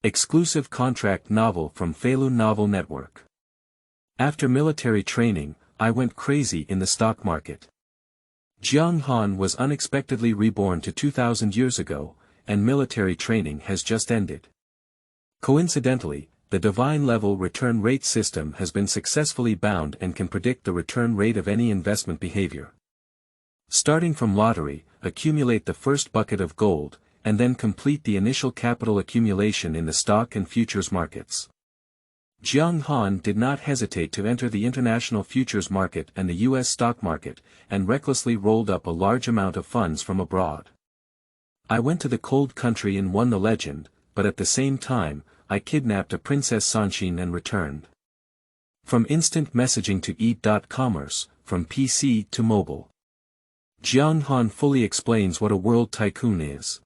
Exclusive contract novel from Feilu Novel Network. After military training, I went crazy in the stock market. Jiang Han was unexpectedly reborn to 2000 years ago, and military training has just ended. Coincidentally, the divine level return rate system has been successfully bound and can predict the return rate of any investment behavior. Starting from lottery, accumulate the first bucket of gold, and then complete the initial capital accumulation in the stock and futures markets. Jiang Han did not hesitate to enter the international futures market and the U.S. stock market, and recklessly rolled up a large amount of funds from abroad. I went to the cold country and won the legend, but at the same time, I kidnapped a Princess Sanxin and returned. From instant messaging to e.commerce, from PC to mobile. Jiang Han fully explains what a world tycoon is.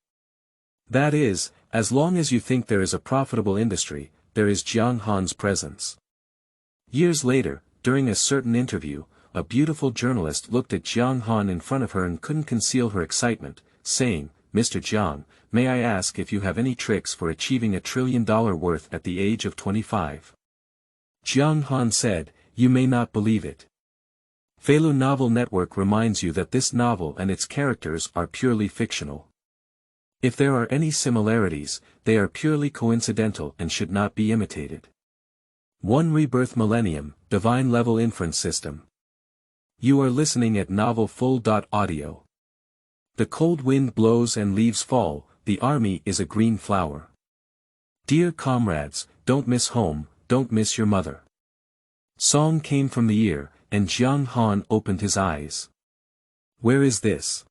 That is, as long as you think there is a profitable industry, there is Jiang Han's presence. Years later, during a certain interview, a beautiful journalist looked at Jiang Han in front of her and couldn't conceal her excitement, saying, "Mr. Jiang, may I ask if you have any tricks for achieving $1 trillion worth at the age of 25? Jiang Han said, "You may not believe it. Feilu Novel Network reminds you that this novel and its characters are purely fictional. If there are any similarities, they are purely coincidental and should not be imitated." 1 Rebirth Millennium, Divine Level Inference System. You are listening at novelfull.audio. The cold wind blows and leaves fall, the army is a green flower. Dear comrades, don't miss home, don't miss your mother. Song came from the ear, and Jiang Han opened his eyes. Where is this?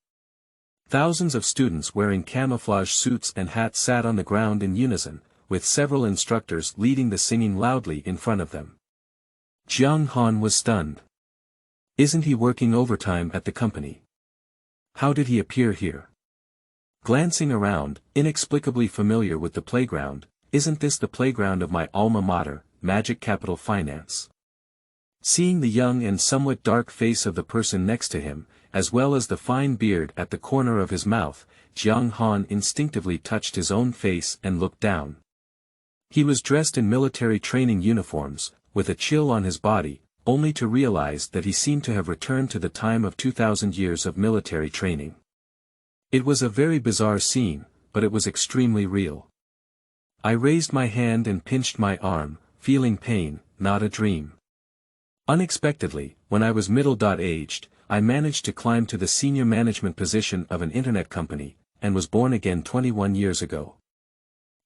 Thousands of students wearing camouflage suits and hats sat on the ground in unison, with several instructors leading the singing loudly in front of them. Jiang Han was stunned. Isn't he working overtime at the company? How did he appear here? Glancing around, inexplicably familiar with the playground, isn't this the playground of my alma mater, Magic Capital Finance? Seeing the young and somewhat dark face of the person next to him, as well as the fine beard at the corner of his mouth, Jiang Han instinctively touched his own face and looked down. He was dressed in military training uniforms, with a chill on his body, only to realize that he seemed to have returned to the time of 2000 years of military training. It was a very bizarre scene, but it was extremely real. I raised my hand and pinched my arm, feeling pain, not a dream. Unexpectedly, when I was middle-aged, I managed to climb to the senior management position of an internet company, and was born again 21 years ago.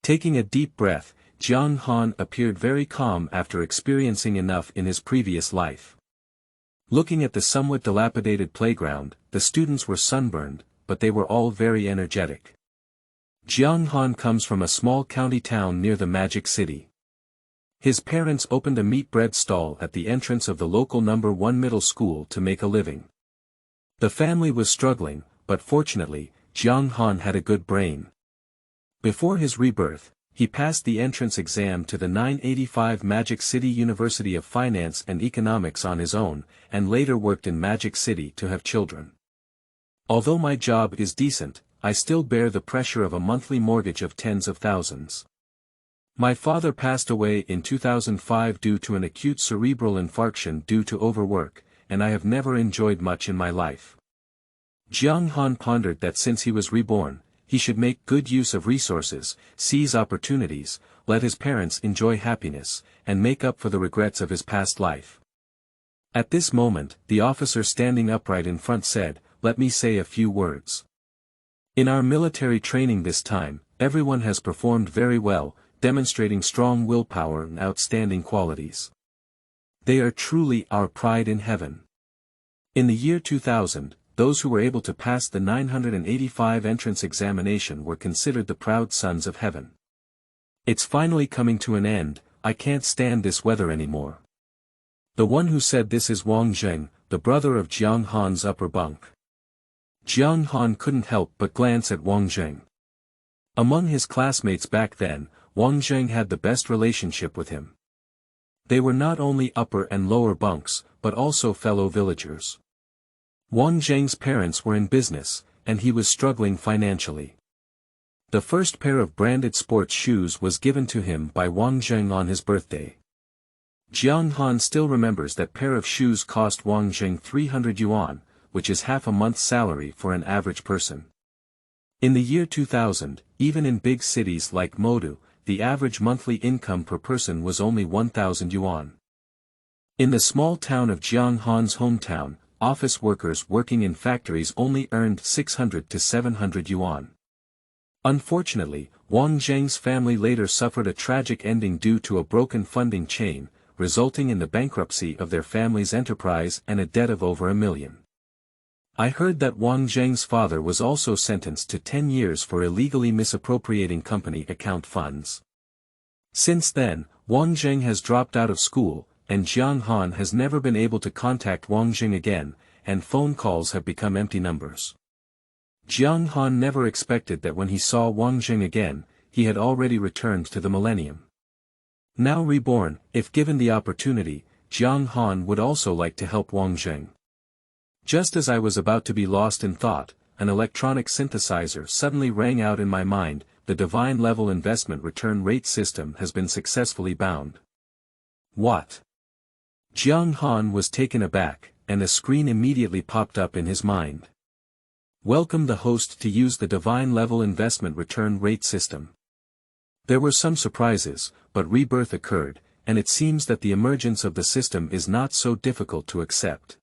Taking a deep breath, Jiang Han appeared very calm after experiencing enough in his previous life. Looking at the somewhat dilapidated playground, the students were sunburned, but they were all very energetic. Jiang Han comes from a small county town near the Magic City. His parents opened a meat bread stall at the entrance of the local No. 1 middle school to make a living. The family was struggling, but fortunately, Jiang Han had a good brain. Before his rebirth, he passed the entrance exam to the 985 Magic City University of Finance and Economics on his own, and later worked in Magic City to have children. Although my job is decent, I still bear the pressure of a monthly mortgage of tens of thousands. My father passed away in 2005 due to an acute cerebral infarction due to overwork, and I have never enjoyed much in my life. Jiang Han pondered that since he was reborn, he should make good use of resources, seize opportunities, let his parents enjoy happiness, and make up for the regrets of his past life. At this moment, the officer standing upright in front said, "Let me say a few words. In our military training this time, everyone has performed very well, demonstrating strong willpower and outstanding qualities. They are truly our pride in heaven. In the year 2000, those who were able to pass the 985 entrance examination were considered the proud sons of heaven. It's finally coming to an end, I can't stand this weather anymore." The one who said this is Wang Zheng, the brother of Jiang Han's upper bunk. Jiang Han couldn't help but glance at Wang Zheng. Among his classmates back then, Wang Zheng had the best relationship with him. They were not only upper and lower bunks, but also fellow villagers. Wang Zheng's parents were in business, and he was struggling financially. The first pair of branded sports shoes was given to him by Wang Zheng on his birthday. Jiang Han still remembers that pair of shoes cost Wang Zheng 300 yuan, which is half a month's salary for an average person. In the year 2000, even in big cities like Modu, the average monthly income per person was only 1,000 yuan. In the small town of Jiang Han's hometown, office workers working in factories only earned 600 to 700 yuan. Unfortunately, Wang Zheng's family later suffered a tragic ending due to a broken funding chain, resulting in the bankruptcy of their family's enterprise and a debt of over 1 million. I heard that Wang Zheng's father was also sentenced to 10 years for illegally misappropriating company account funds. Since then, Wang Zheng has dropped out of school, and Jiang Han has never been able to contact Wang Zheng again, and phone calls have become empty numbers. Jiang Han never expected that when he saw Wang Zheng again, he had already returned to the Millennium. Now reborn, if given the opportunity, Jiang Han would also like to help Wang Zheng. Just as I was about to be lost in thought, an electronic synthesizer suddenly rang out in my mind. The divine level investment return rate system has been successfully bound. What? Jiang Han was taken aback, and a screen immediately popped up in his mind. Welcome the host to use the divine level investment return rate system. There were some surprises, but rebirth occurred, and it seems that the emergence of the system is not so difficult to accept.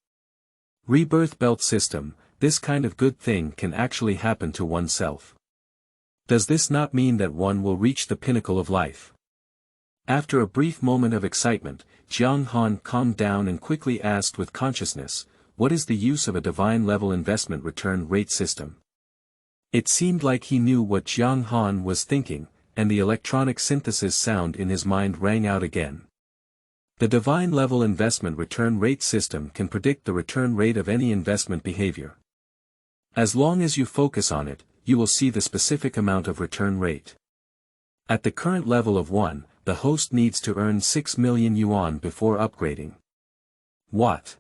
Rebirth belt system, this kind of good thing can actually happen to oneself. Does this not mean that one will reach the pinnacle of life? After a brief moment of excitement, Jiang Han calmed down and quickly asked with consciousness, what is the use of a divine level investment return rate system? It seemed like he knew what Jiang Han was thinking, and the electronic synthesis sound in his mind rang out again. The divine level investment return rate system can predict the return rate of any investment behavior. As long as you focus on it, you will see the specific amount of return rate. At the current level of 1, the host needs to earn 6 million yuan before upgrading. What?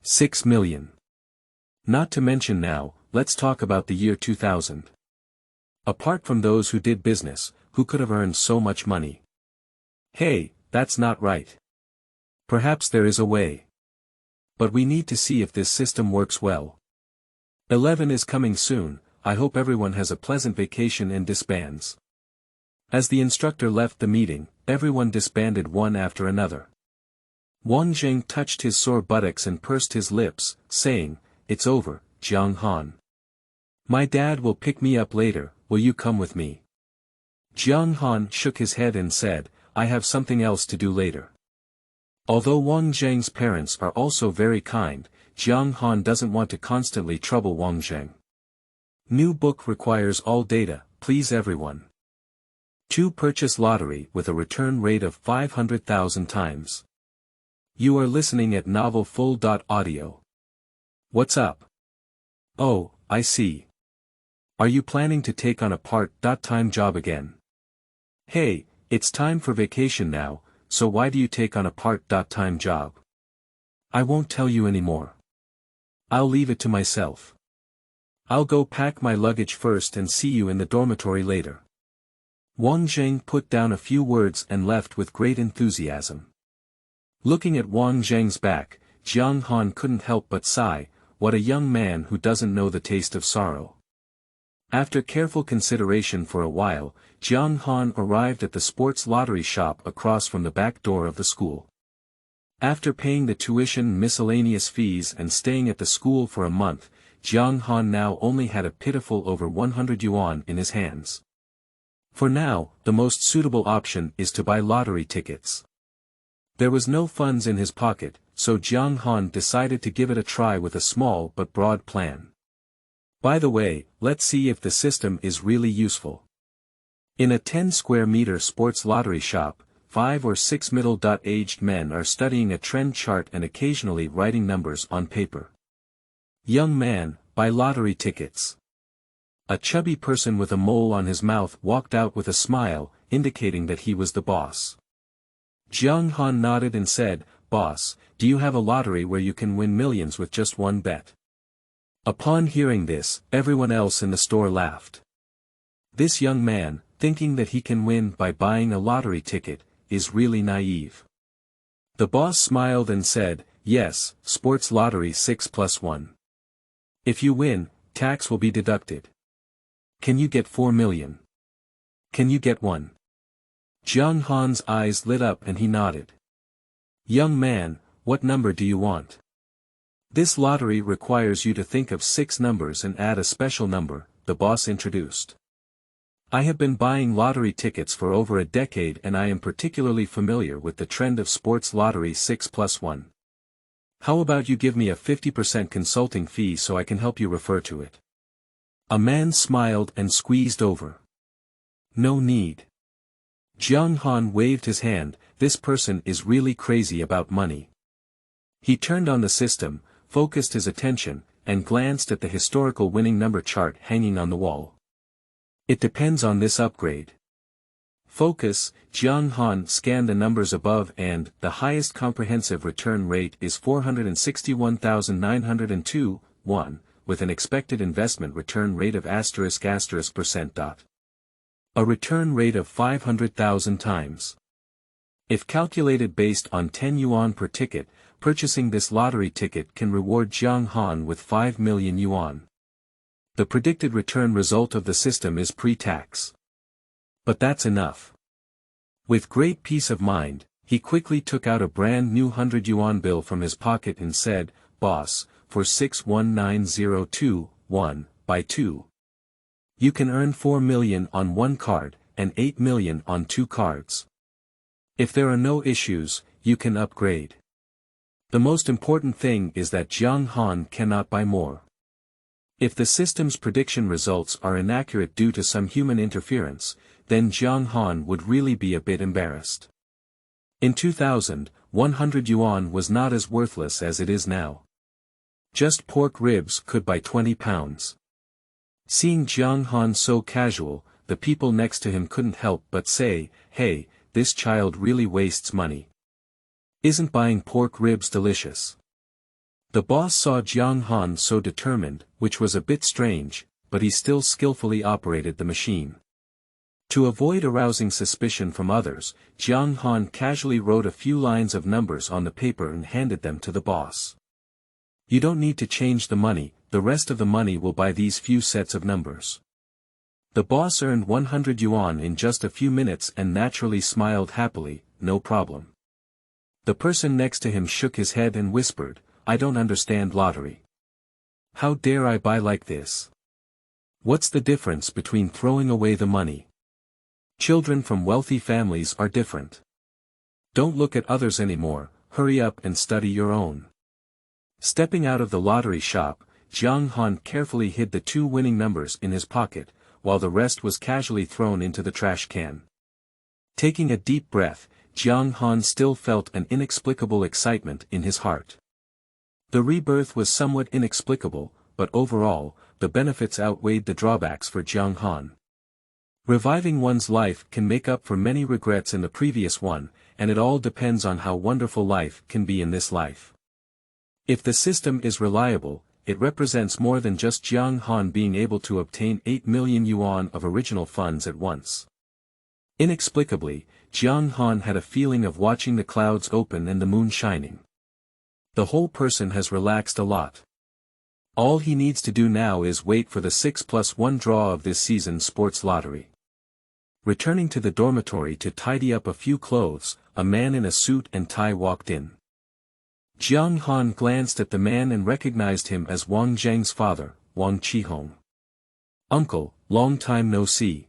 6 million. Not to mention now, let's talk about the year 2000. Apart from those who did business, who could have earned so much money? Hey, that's not right. Perhaps there is a way. But we need to see if this system works well. 11 is coming soon, I hope everyone has a pleasant vacation and disbands. As the instructor left the meeting, everyone disbanded one after another. Wang Zheng touched his sore buttocks and pursed his lips, saying, it's over, Jiang Han. My dad will pick me up later, will you come with me? Jiang Han shook his head and said, I have something else to do later. Although Wang Zheng's parents are also very kind, Jiang Han doesn't want to constantly trouble Wang Zheng. New book requires all data, please everyone. 2 purchase lottery with a return rate of 500,000 times. You are listening at novelfull.audio. What's up? Oh, I see. Are you planning to take on a part-time job again? Hey, it's time for vacation now, so why do you take on a part-time job? I won't tell you anymore. I'll leave it to myself. I'll go pack my luggage first and see you in the dormitory later. Wang Zheng put down a few words and left with great enthusiasm. Looking at Wang Zheng's back, Jiang Han couldn't help but sigh, what a young man who doesn't know the taste of sorrow. After careful consideration for a while, Jiang Han arrived at the sports lottery shop across from the back door of the school. After paying the tuition and miscellaneous fees and staying at the school for a month, Jiang Han now only had a pitiful over 100 yuan in his hands. For now, the most suitable option is to buy lottery tickets. There was no funds in his pocket, so Jiang Han decided to give it a try with a small but broad plan. By the way, let's see if the system is really useful. In a 10 square meter sports lottery shop, 5 or 6 middle-aged men are studying a trend chart and occasionally writing numbers on paper. Young man, buy lottery tickets. A chubby person with a mole on his mouth walked out with a smile, indicating that he was the boss. Jiang Han nodded and said, Boss, do you have a lottery where you can win millions with just one bet? Upon hearing this, everyone else in the store laughed. This young man, thinking that he can win by buying a lottery ticket, is really naive. The boss smiled and said, "Yes, sports lottery 6+1. If you win, tax will be deducted. Can you get 4 million? Can you get 1? Jiang Han's eyes lit up and he nodded. "Young man, what number do you want?" "This lottery requires you to think of 6 numbers and add a special number," the boss introduced. "I have been buying lottery tickets for over a decade and I am particularly familiar with the trend of sports lottery 6+1. How about you give me a 50% consulting fee so I can help you refer to it?" A man smiled and squeezed over. "No need." Jiang Han waved his hand, "This person is really crazy about money." He turned on the system, focused his attention, and glanced at the historical winning number chart hanging on the wall. "It depends on this upgrade." Focus. Jiang Han scanned the numbers above and the highest comprehensive return rate is 461,902, 1, with an expected investment return rate of **%. A return rate of 500,000 times. If calculated based on 10 yuan per ticket, purchasing this lottery ticket can reward Jiang Han with 5 million yuan. The predicted return result of the system is pre-tax. But that's enough. With great peace of mind, he quickly took out a brand new 100 yuan bill from his pocket and said, "Boss, for 61902, 1, buy 2. You can earn 4 million on 1 card, and 8 million on 2 cards. If there are no issues, you can upgrade. The most important thing is that Jiang Han cannot buy more." If the system's prediction results are inaccurate due to some human interference, then Jiang Han would really be a bit embarrassed. In 2000, 100 yuan was not as worthless as it is now. Just pork ribs could buy 20 pounds. Seeing Jiang Han so casual, the people next to him couldn't help but say, "Hey, this child really wastes money. Isn't buying pork ribs delicious?" The boss saw Jiang Han so determined, which was a bit strange, but he still skillfully operated the machine. To avoid arousing suspicion from others, Jiang Han casually wrote a few lines of numbers on the paper and handed them to the boss. "You don't need to change the money, the rest of the money will buy these few sets of numbers." The boss earned 100 yuan in just a few minutes and naturally smiled happily, "No problem." The person next to him shook his head and whispered, "I don't understand lottery. How dare I buy like this? What's the difference between throwing away the money? Children from wealthy families are different. Don't look at others anymore, hurry up and study your own." Stepping out of the lottery shop, Jiang Han carefully hid the 2 winning numbers in his pocket, while the rest was casually thrown into the trash can. Taking a deep breath, Jiang Han still felt an inexplicable excitement in his heart. The rebirth was somewhat inexplicable, but overall, the benefits outweighed the drawbacks for Jiang Han. Reviving one's life can make up for many regrets in the previous one, and it all depends on how wonderful life can be in this life. If the system is reliable, it represents more than just Jiang Han being able to obtain 8 million yuan of original funds at once. Inexplicably, Jiang Han had a feeling of watching the clouds open and the moon shining. The whole person has relaxed a lot. All he needs to do now is wait for the 6+1 draw of this season's sports lottery. Returning to the dormitory to tidy up a few clothes, a man in a suit and tie walked in. Jiang Han glanced at the man and recognized him as Wang Zhang's father, Wang Qihong. "Uncle, long time no see."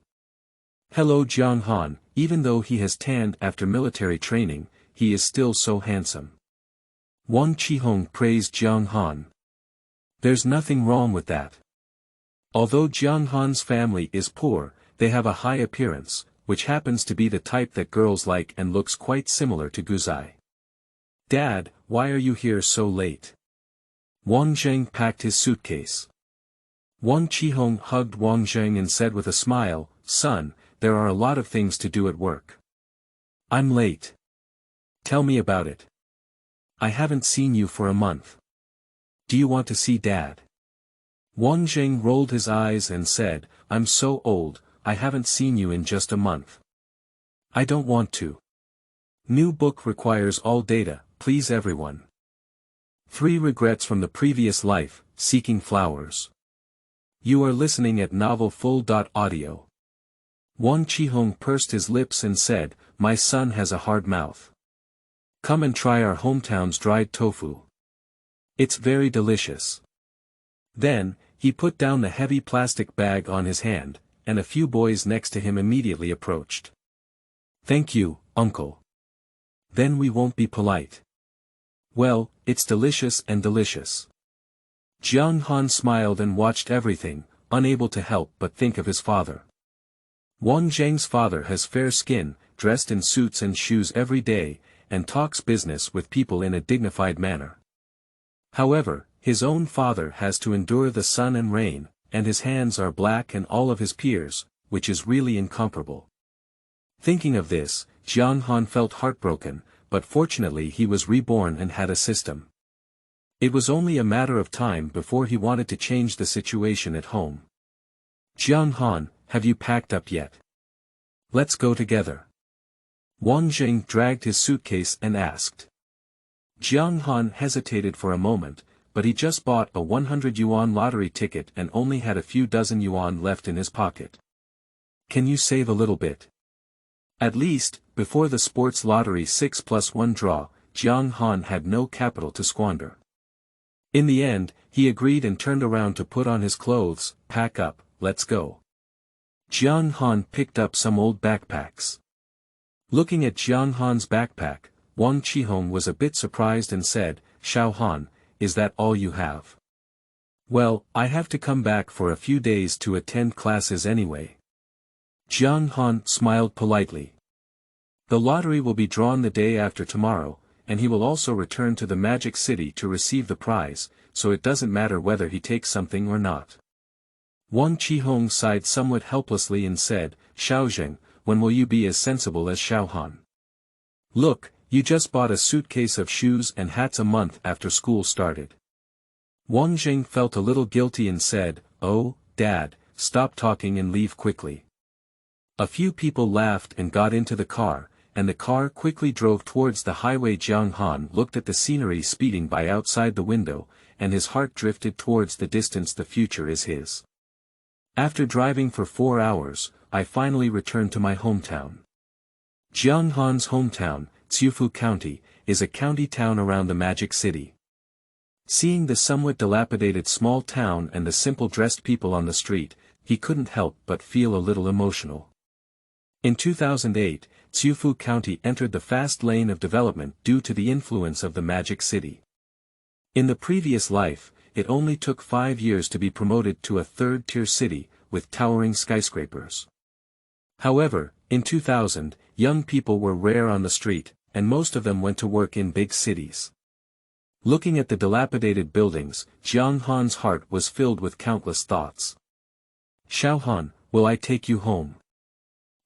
"Hello Jiang Han, even though he has tanned after military training, he is still so handsome." Wang Qihong praised Jiang Han. "There's nothing wrong with that. Although Jiang Han's family is poor, they have a high appearance, which happens to be the type that girls like and looks quite similar to Guzai." "Dad, why are you here so late?" Wang Zhang packed his suitcase. Wang Qihong hugged Wang Zhang and said with a smile, "Son, there are a lot of things to do at work. I'm late. Tell me about it. I haven't seen you for a month. Do you want to see Dad?" Wang Zhang rolled his eyes and said, "I'm so old, I haven't seen you in just a month. I don't want to. New book requires all data, please everyone. 3 regrets from the previous life, seeking flowers. You are listening at novel full.audio. Wang Qihong pursed his lips and said, my son has a hard mouth. Come and try our hometown's dried tofu. It's very delicious. Then, he put down the heavy plastic bag on his hand, and a few boys next to him immediately approached. Thank you, uncle. Then we won't be polite. Well, it's delicious and delicious. Jiang Han smiled and watched everything, unable to help but think of his father. Wang Zhang's father has fair skin, dressed in suits and shoes every day, and talks business with people in a dignified manner. However, his own father has to endure the sun and rain, and his hands are black and all of his peers, which is really incomparable. Thinking of this, Jiang Han felt heartbroken, but fortunately he was reborn and had a system. It was only a matter of time before he wanted to change the situation at home. Jiang Han, have you packed up yet? Let's go together. Wang Zhang dragged his suitcase and asked. Jiang Han hesitated for a moment, but he just bought a 100 yuan lottery ticket and only had a few dozen yuan left in his pocket. Can you save a little bit? At least, before the sports lottery 6+1 draw, Jiang Han had no capital to squander. In the end, he agreed and turned around to put on his clothes. Pack up, let's go. Jiang Han picked up some old backpacks. Looking at Jiang Han's backpack, Wang Qihong was a bit surprised and said, Xiao Han, is that all you have? Well, I have to come back for a few days to attend classes anyway. Jiang Han smiled politely. The lottery will be drawn the day after tomorrow, and he will also return to the Magic City to receive the prize, so it doesn't matter whether he takes something or not. Wang Qihong sighed somewhat helplessly and said, Xiaozheng, when will you be as sensible as Xiao Han? Look, you just bought a suitcase of shoes and hats a month after school started. Wang Zheng felt a little guilty and said, Oh, Dad, stop talking and leave quickly. A few people laughed and got into the car, and the car quickly drove towards the highway. Jiang Han looked at the scenery speeding by outside the window, and his heart drifted towards the distance. The future is his. After driving for 4 hours, I finally returned to my hometown. Jiang Han's hometown, Zhiyu County, is a county town around the Magic City. Seeing the somewhat dilapidated small town and the simple dressed people on the street, he couldn't help but feel a little emotional. In 2008, Zhiyu County entered the fast lane of development due to the influence of the Magic City. In the previous life, it only took 5 years to be promoted to a third-tier city, with towering skyscrapers. However, in 2000, young people were rare on the street, and most of them went to work in big cities. Looking at the dilapidated buildings, Jiang Han's heart was filled with countless thoughts. Xiao Han, will I take you home?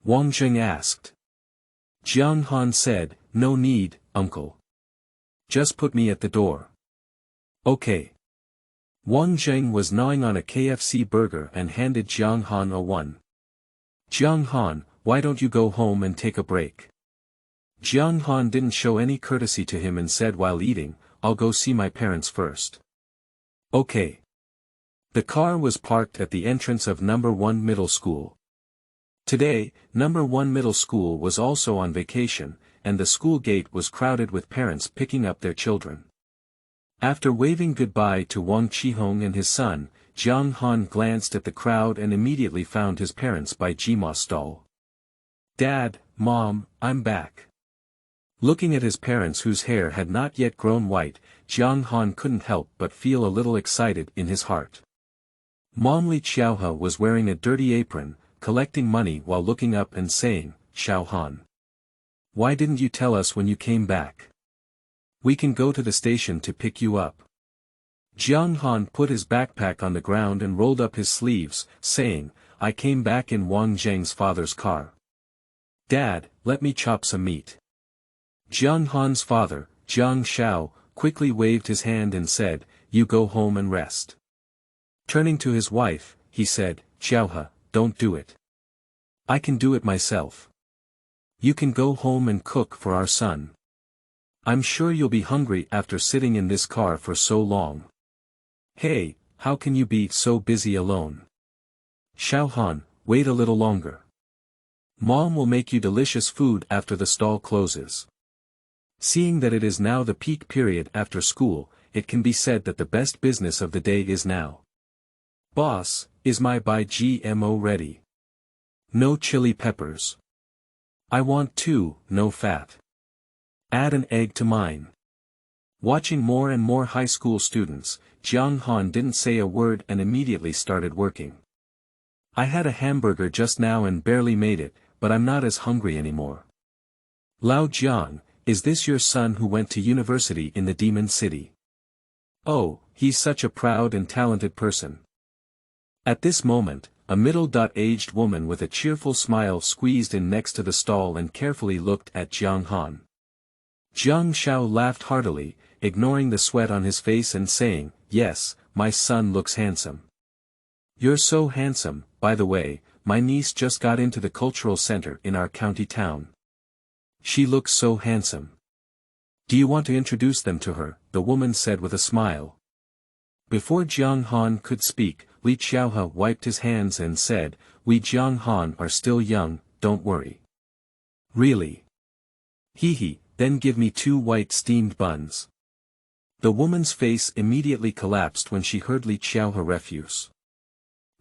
Wang Zheng asked. Jiang Han said, No need, uncle. Just put me at the door. Okay. Wang Zheng was gnawing on a KFC burger and handed Jiang Han a one. Jiang Han, why don't you go home and take a break? Jiang Han didn't show any courtesy to him and said while eating, I'll go see my parents first. Okay. The car was parked at the entrance of No. 1 Middle School. Today, No. 1 Middle School was also on vacation, and the school gate was crowded with parents picking up their children. After waving goodbye to Wang Qihong and his son, Jiang Han glanced at the crowd and immediately found his parents by Jima's stall. Dad, Mom, I'm back. Looking at his parents whose hair had not yet grown white, Jiang Han couldn't help but feel a little excited in his heart. Mom Li Xiaohe was wearing a dirty apron, collecting money while looking up and saying, Xiao Han. Why didn't you tell us when you came back? We can go to the station to pick you up. Jiang Han put his backpack on the ground and rolled up his sleeves, saying, I came back in Wang Zheng's father's car. Dad, let me chop some meat. Jiang Han's father, Jiang Shao, quickly waved his hand and said, You go home and rest. Turning to his wife, he said, Xiaohe, don't do it. I can do it myself. You can go home and cook for our son. I'm sure you'll be hungry after sitting in this car for so long. Hey, how can you be so busy alone? Jiang Han, wait a little longer. Mom will make you delicious food after the stall closes. Seeing that it is now the peak period after school, it can be said that the best business of the day is now. Boss, is my buy GMO ready? No chili peppers. I want 2, no fat. Add an egg to mine. Watching more and more high school students, Jiang Han didn't say a word and immediately started working. I had a hamburger just now and barely made it, but I'm not as hungry anymore. Lao Jiang, is this your son who went to university in the Demon City? Oh, he's such a proud and talented person. At this moment, a middle-aged woman with a cheerful smile squeezed in next to the stall and carefully looked at Jiang Han. Jiang Xiao laughed heartily, ignoring the sweat on his face and saying, "Yes, my son looks handsome." "You're so handsome, by the way, my niece just got into the cultural center in our county town. She looks so handsome. Do you want to introduce them to her?" the woman said with a smile. Before Jiang Han could speak, Li Xiaohe wiped his hands and said, "We Jiang Han are still young, don't worry." "Really? Hee, then give me 2 white steamed buns." The woman's face immediately collapsed when she heard Li Xiaohe refuse.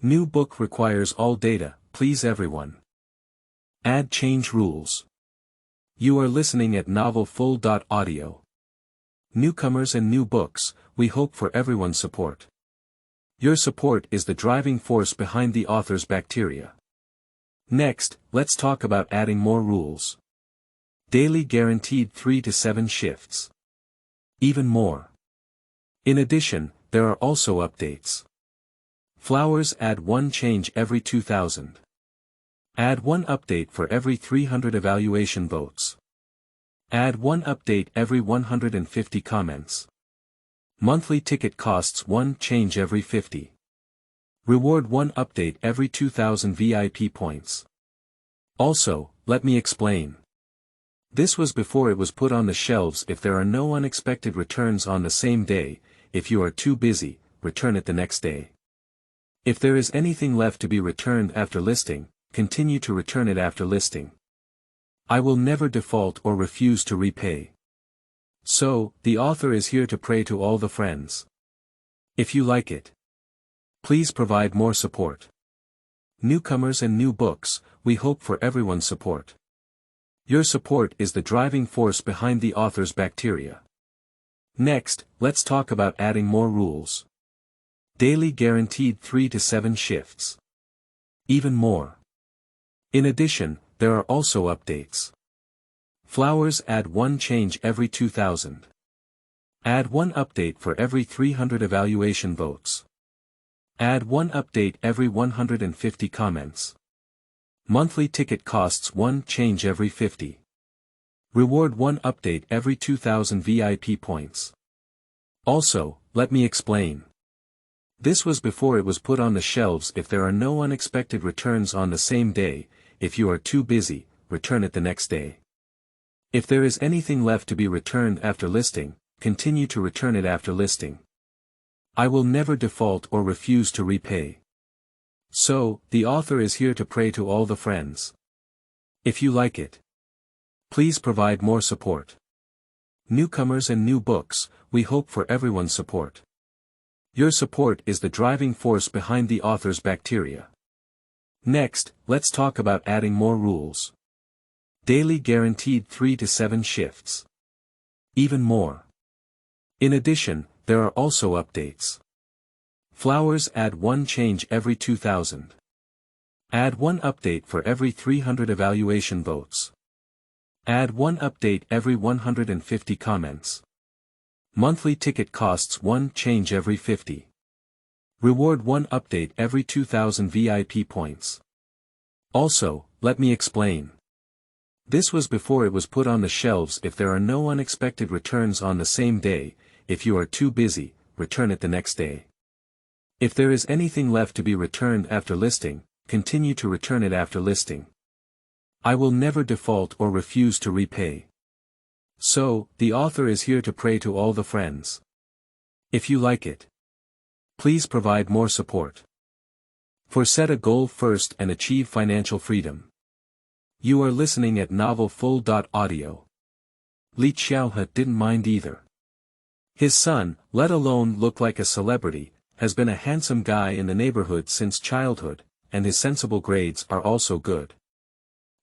New book requires all data, please everyone. Add change rules. You are listening at novelfull.audio. Newcomers and new books, we hope for everyone's support. Your support is the driving force behind the author's bacteria. Next, let's talk about adding more rules. Daily guaranteed 3 to 7 shifts. Even more. In addition, there are also updates. Flowers add 1 change every 2000. Add 1 update for every 300 evaluation votes. Add 1 update every 150 comments. Monthly ticket costs 1 change every 50. Reward 1 update every 2000 VIP points. Also, let me explain. This was before it was put on the shelves. If there are no unexpected returns on the same day, if you are too busy, return it the next day. If there is anything left to be returned after listing, continue to return it after listing. I will never default or refuse to repay. So, the author is here to pray to all the friends. If you like it, please provide more support. Newcomers and new books, we hope for everyone's support. Your support is the driving force behind the author's bacteria. Next, let's talk about adding more rules. Daily guaranteed 3 to 7 shifts. Even more. In addition, there are also updates. Flowers add 1 change every 2000. Add 1 update for every 300 evaluation votes. Add 1 update every 150 comments. Monthly ticket costs 1 change every 50. Reward 1 update every 2000 VIP points. Also, let me explain. This was before it was put on the shelves. If there are no unexpected returns on the same day, if you are too busy, return it the next day. If there is anything left to be returned after listing, continue to return it after listing. I will never default or refuse to repay. So, the author is here to pray to all the friends. If you like it, please provide more support. Newcomers and new books, we hope for everyone's support. Your support is the driving force behind the author's bacteria. Next, let's talk about adding more rules. Daily guaranteed 3 to 7 shifts. Even more. In addition, there are also updates. Flowers add 1 change every 2000. Add 1 update for every 300 evaluation votes. Add 1 update every 150 comments. Monthly ticket costs 1 change every 50. Reward 1 update every 2000 VIP points. Also, let me explain. This was before it was put on the shelves. If there are no unexpected returns on the same day, if you are too busy, return it the next day. If there is anything left to be returned after listing, continue to return it after listing. I will never default or refuse to repay. So, the author is here to pray to all the friends. If you like it, please provide more support. For set a goal first and achieve financial freedom. You are listening at novelfull.audio. Li Xiaohe didn't mind either. His son, let alone look like a celebrity, has been a handsome guy in the neighborhood since childhood, and his sensible grades are also good.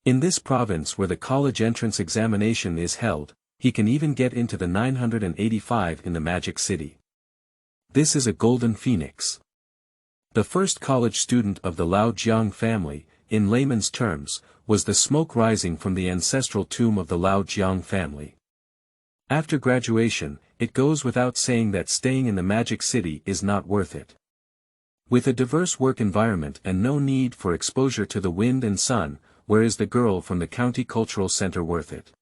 In this province where the college entrance examination is held, he can even get into the 985 in the Magic City. This is a golden phoenix. The first college student of the Lao-Jiang family, in layman's terms, was the smoke rising from the ancestral tomb of the Lao-Jiang family. After graduation, it goes without saying that staying in the Magic City is not worth it. With a diverse work environment and no need for exposure to the wind and sun, where is the girl from the county cultural center worth it?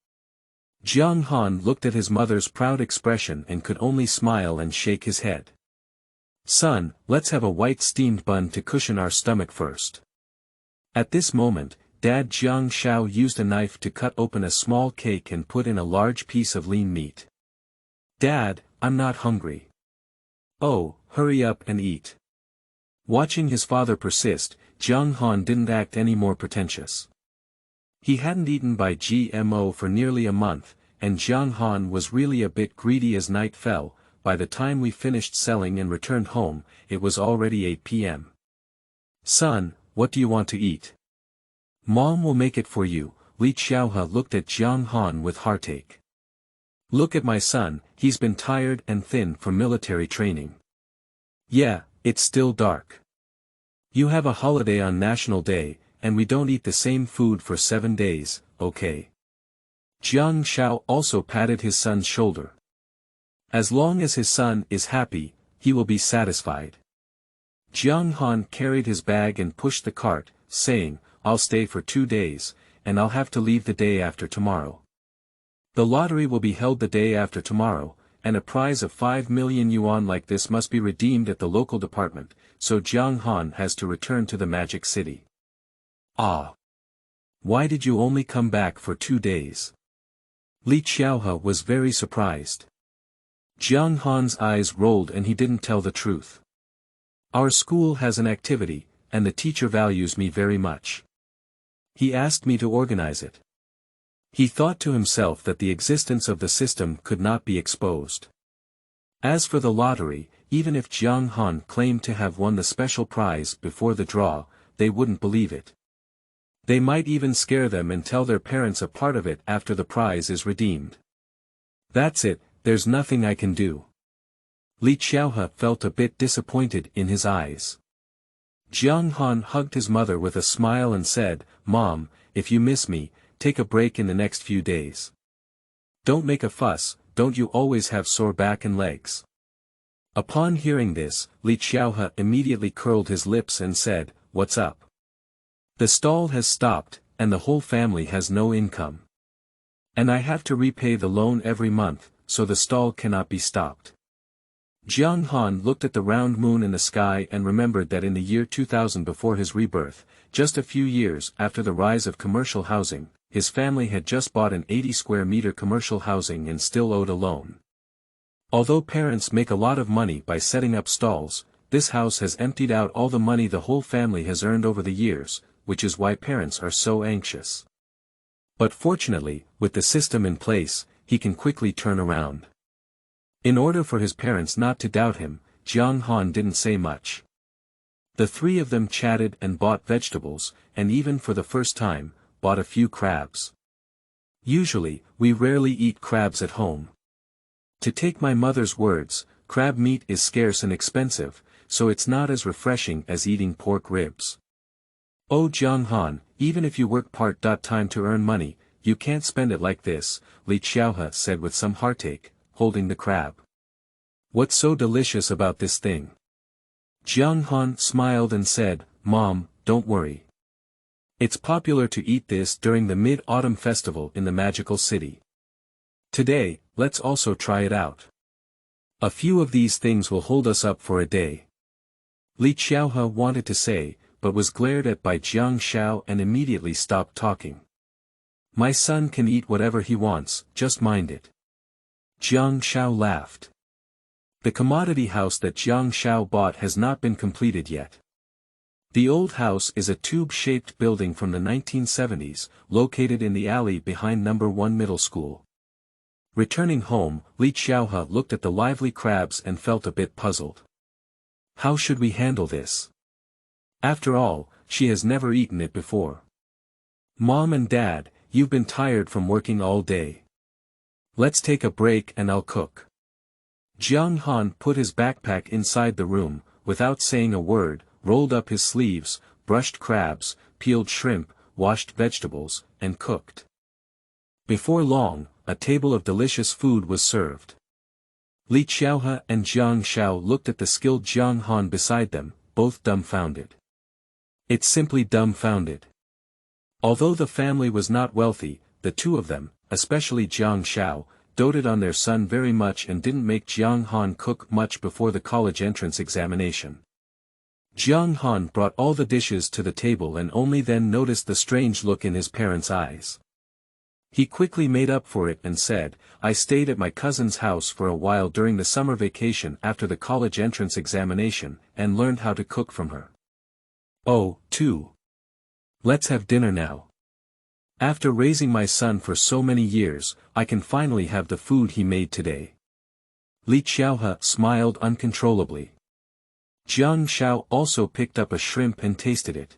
Jiang Han looked at his mother's proud expression and could only smile and shake his head. Son, let's have a white steamed bun to cushion our stomach first. At this moment, Dad Jiang Shao used a knife to cut open a small cake and put in a large piece of lean meat. Dad, I'm not hungry. Oh, hurry up and eat. Watching his father persist, Jiang Han didn't act any more pretentious. He hadn't eaten by GMO for nearly a month, and Jiang Han was really a bit greedy as night fell. By the time we finished selling and returned home, it was already 8 p.m. Son, what do you want to eat? Mom will make it for you. Li Xiaohe looked at Jiang Han with heartache. Look at my son, he's been tired and thin from military training. Yeah, it's still dark. You have a holiday on National Day, and we don't eat the same food for 7 days, okay? Jiang Shao also patted his son's shoulder. As long as his son is happy, he will be satisfied. Jiang Han carried his bag and pushed the cart, saying, I'll stay for 2 days, and I'll have to leave the day after tomorrow. The lottery will be held the day after tomorrow, and a prize of 5 million yuan like this must be redeemed at the local department, so Jiang Han has to return to the Magic City. Ah! Why did you only come back for 2 days? Li Xiaohe was very surprised. Jiang Han's eyes rolled and he didn't tell the truth. Our school has an activity, and the teacher values me very much. He asked me to organize it. He thought to himself that the existence of the system could not be exposed. As for the lottery, even if Jiang Han claimed to have won the special prize before the draw, they wouldn't believe it. They might even scare them and tell their parents a part of it after the prize is redeemed. That's it, there's nothing I can do. Li Xiaohe felt a bit disappointed in his eyes. Jiang Han hugged his mother with a smile and said, Mom, if you miss me, take a break in the next few days. Don't make a fuss, don't you always have sore back and legs? Upon hearing this, Li Xiaohe immediately curled his lips and said, What's up? The stall has stopped, and the whole family has no income. And I have to repay the loan every month, so the stall cannot be stopped. Jiang Han looked at the round moon in the sky and remembered that in the year 2000 before his rebirth, just a few years after the rise of commercial housing, his family had just bought an 80 square meter commercial housing and still owed a loan. Although parents make a lot of money by setting up stalls, this house has emptied out all the money the whole family has earned over the years, which is why parents are so anxious. But fortunately, with the system in place, he can quickly turn around. In order for his parents not to doubt him, Jiang Han didn't say much. The three of them chatted and bought vegetables, and even for the first time, bought a few crabs. Usually, we rarely eat crabs at home. To take my mother's words, crab meat is scarce and expensive, so it's not as refreshing as eating pork ribs. Oh Jiang Han, even if you work part-time to earn money, you can't spend it like this, Li Xiaohe said with some heartache, holding the crab. What's so delicious about this thing? Jiang Han smiled and said, Mom, don't worry. It's popular to eat this during the Mid-Autumn Festival in the magical city. Today, let's also try it out. A few of these things will hold us up for a day. Li Xiaohe wanted to say, but was glared at by Jiang Shao and immediately stopped talking. My son can eat whatever he wants, just mind it. Jiang Shao laughed. The commodity house that Jiang Shao bought has not been completed yet. The old house is a tube-shaped building from the 1970s, located in the alley behind number 1 middle school. Returning home, Li Xiaohe looked at the lively crabs and felt a bit puzzled. How should we handle this? After all, she has never eaten it before. Mom and Dad, you've been tired from working all day. Let's take a break and I'll cook. Jiang Han put his backpack inside the room, without saying a word, rolled up his sleeves, brushed crabs, peeled shrimp, washed vegetables, and cooked. Before long, a table of delicious food was served. Li Xiaohe and Jiang Shao looked at the skilled Jiang Han beside them, both dumbfounded. It's simply dumbfounded. Although the family was not wealthy, the two of them, especially Jiang Shao, doted on their son very much and didn't make Jiang Han cook much before the college entrance examination. Jiang Han brought all the dishes to the table and only then noticed the strange look in his parents' eyes. He quickly made up for it and said, I stayed at my cousin's house for a while during the summer vacation after the college entrance examination, and learned how to cook from her. Oh, too. Let's have dinner now. After raising my son for so many years, I can finally have the food he made today. Li Xiaohe smiled uncontrollably. Jiang Shao also picked up a shrimp and tasted it.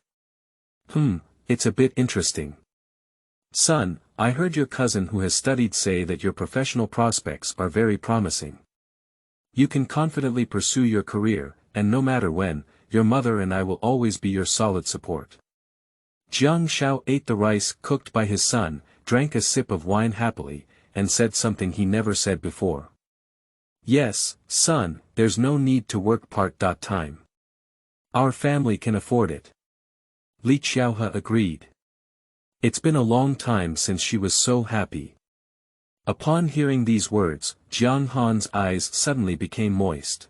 It's a bit interesting. Son, I heard your cousin who has studied say that your professional prospects are very promising. You can confidently pursue your career, and no matter when, your mother and I will always be your solid support. Jiang Shao ate the rice cooked by his son, drank a sip of wine happily, and said something he never said before. Yes, son, there's no need to work part-time. Our family can afford it. Li Xiaohe agreed. It's been a long time since she was so happy. Upon hearing these words, Jiang Han's eyes suddenly became moist.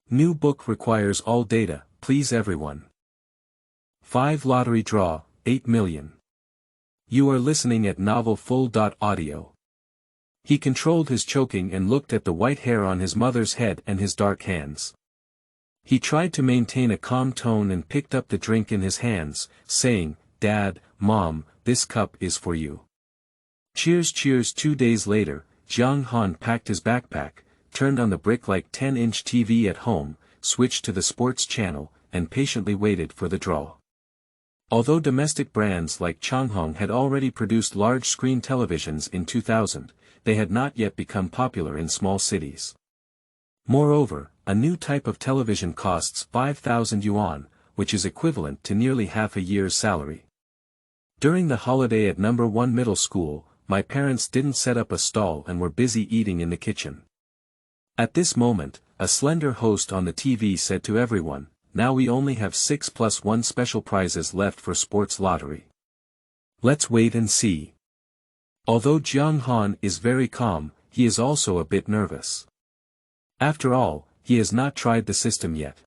New book requires all data, please everyone. 5 lottery draw, 8 million. You are listening at novelfull.audio. He controlled his choking and looked at the white hair on his mother's head and his dark hands. He tried to maintain a calm tone and picked up the drink in his hands, saying, Dad, Mom, this cup is for you. Cheers, cheers. 2 days later, Jiang Han packed his backpack, turned on the brick-like 10-inch TV at home, switched to the sports channel, and patiently waited for the draw. Although domestic brands like Changhong had already produced large-screen televisions in 2000, they had not yet become popular in small cities. Moreover, a new type of television costs 5,000 yuan, which is equivalent to nearly half a year's salary. During the holiday at number 1 middle school, my parents didn't set up a stall and were busy eating in the kitchen. At this moment, a slender host on the TV said to everyone, now we only have 6+1 special prizes left for sports lottery. Let's wait and see. Although Jiang Han is very calm, he is also a bit nervous. After all, he has not tried the system yet.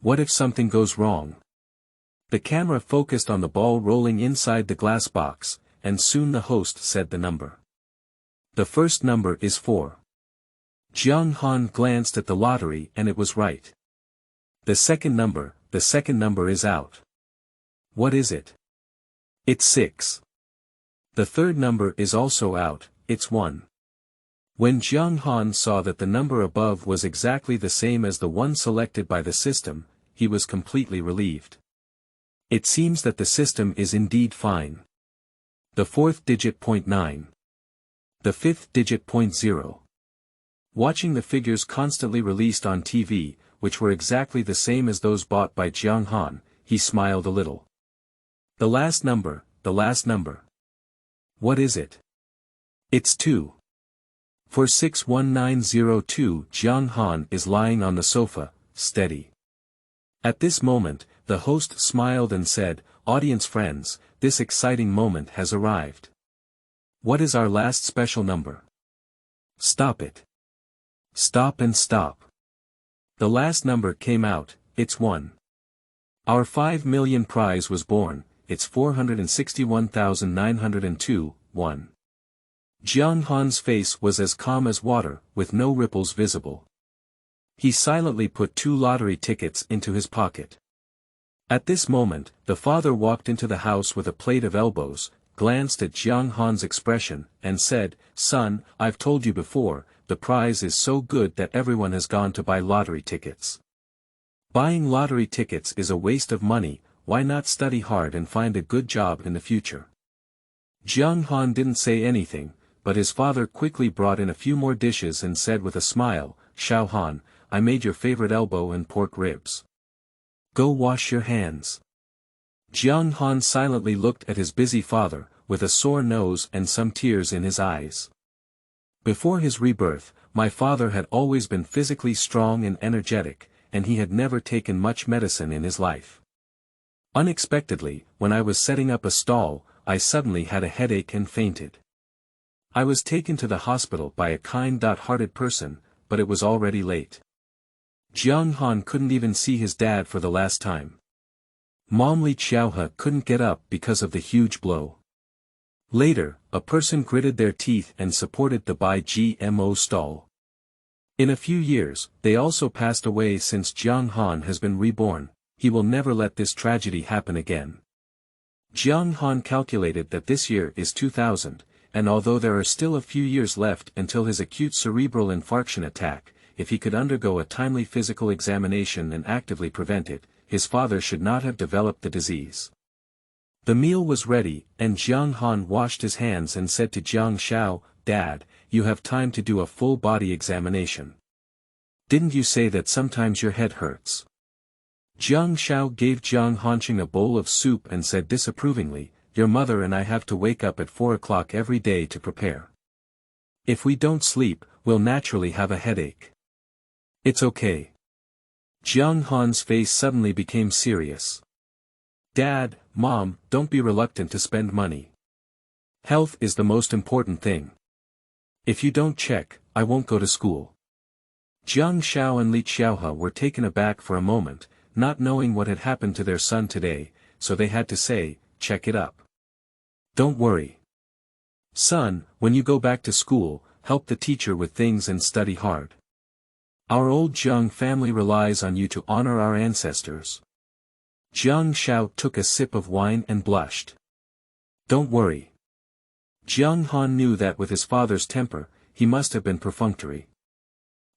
What if something goes wrong? The camera focused on the ball rolling inside the glass box, and soon the host said the number. The first number is 4. Jiang Han glanced at the lottery and it was right. The second number is out. What is it? It's 6. The third number is also out, it's 1. When Jiang Han saw that the number above was exactly the same as the one selected by the system, he was completely relieved. It seems that the system is indeed fine. The fourth digit 0.9. The fifth digit 0.0. Watching the figures constantly released on TV, which were exactly the same as those bought by Jiang Han, he smiled a little. The last number. What is it? It's 2. For 61902, Jiang Han is lying on the sofa, steady. At this moment, the host smiled and said, audience friends, this exciting moment has arrived. What is our last special number? Stop it. Stop and stop. The last number came out, it's 1. Our 5 million prize was born, it's 461,902, 1. Jiang Han's face was as calm as water, with no ripples visible. He silently put 2 lottery tickets into his pocket. At this moment, the father walked into the house with a plate of elbows, glanced at Jiang Han's expression, and said, "Son, I've told you before, the prize is so good that everyone has gone to buy lottery tickets. Buying lottery tickets is a waste of money, why not study hard and find a good job in the future?" Jiang Han didn't say anything, but his father quickly brought in a few more dishes and said with a smile, "Xiao Han, I made your favorite elbow and pork ribs. Go wash your hands." Jiang Han silently looked at his busy father, with a sore nose and some tears in his eyes. Before his rebirth, my father had always been physically strong and energetic, and he had never taken much medicine in his life. Unexpectedly, when I was setting up a stall, I suddenly had a headache and fainted. I was taken to the hospital by a kind-hearted person, but it was already late. Jiang Han couldn't even see his dad for the last time. Mom Li Xiaohe couldn't get up because of the huge blow. Later, a person gritted their teeth and supported the Bai GMO stall. In a few years, they also passed away. Since Jiang Han has been reborn, he will never let this tragedy happen again. Jiang Han calculated that this year is 2000, and although there are still a few years left until his acute cerebral infarction attack, if he could undergo a timely physical examination and actively prevent it, his father should not have developed the disease. The meal was ready, and Jiang Han washed his hands and said to Jiang Xiao, "Dad, you have time to do a full-body examination. Didn't you say that sometimes your head hurts?" Jiang Xiao gave Jiang Han a bowl of soup and said disapprovingly, "Your mother and I have to wake up at 4 o'clock every day to prepare. If we don't sleep, we'll naturally have a headache." "It's okay." Jiang Han's face suddenly became serious. "Dad, Mom, don't be reluctant to spend money. Health is the most important thing. If you don't check, I won't go to school." Jiang Xiao and Li Xiaohe were taken aback for a moment, not knowing what had happened to their son today, so they had to say, "Check it up. Don't worry. Son, when you go back to school, help the teacher with things and study hard. Our old Jiang family relies on you to honor our ancestors." Jiang Xiao took a sip of wine and blushed. "Don't worry." Jiang Han knew that with his father's temper, he must have been perfunctory.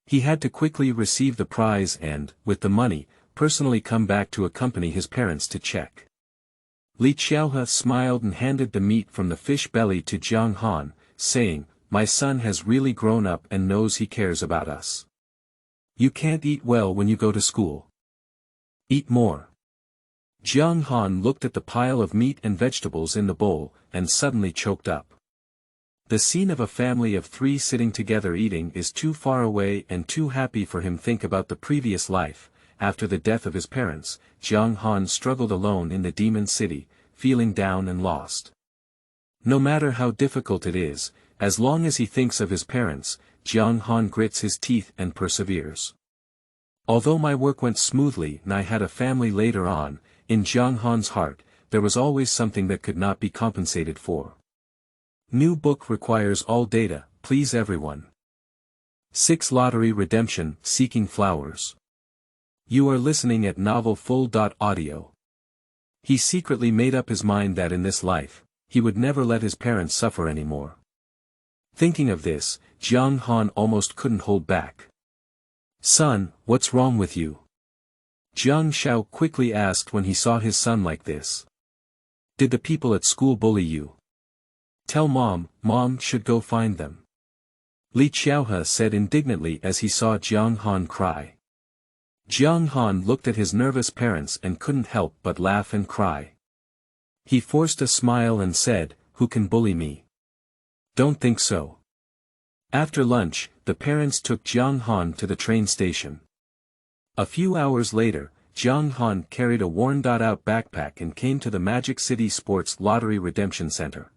He had to quickly receive the prize and, with the money, personally come back to accompany his parents to check. Li Xiaohe smiled and handed the meat from the fish belly to Jiang Han, saying, "My son has really grown up and knows he cares about us. You can't eat well when you go to school. Eat more." Jiang Han looked at the pile of meat and vegetables in the bowl, and suddenly choked up. The scene of a family of 3 sitting together eating is too far away and too happy for him. Think about the previous life. After the death of his parents, Jiang Han struggled alone in the demon city, feeling down and lost. No matter how difficult it is, as long as he thinks of his parents, Jiang Han grits his teeth and perseveres. Although my work went smoothly and I had a family later on, in Jiang Han's heart, there was always something that could not be compensated for. New book requires all data, please everyone. 6 Lottery Redemption, Seeking Flowers. You are listening at novel full.audio. He secretly made up his mind that in this life, he would never let his parents suffer anymore. Thinking of this, Jiang Han almost couldn't hold back. "Son, what's wrong with you?" Jiang Xiao quickly asked when he saw his son like this. "Did the people at school bully you? Tell Mom should go find them." Li Xiaohe said indignantly as he saw Jiang Han cry. Jiang Han looked at his nervous parents and couldn't help but laugh and cry. He forced a smile and said, "Who can bully me? Don't think so." After lunch, the parents took Jiang Han to the train station. A few hours later, Jiang Han carried a worn-out backpack and came to the Magic City Sports Lottery Redemption Center.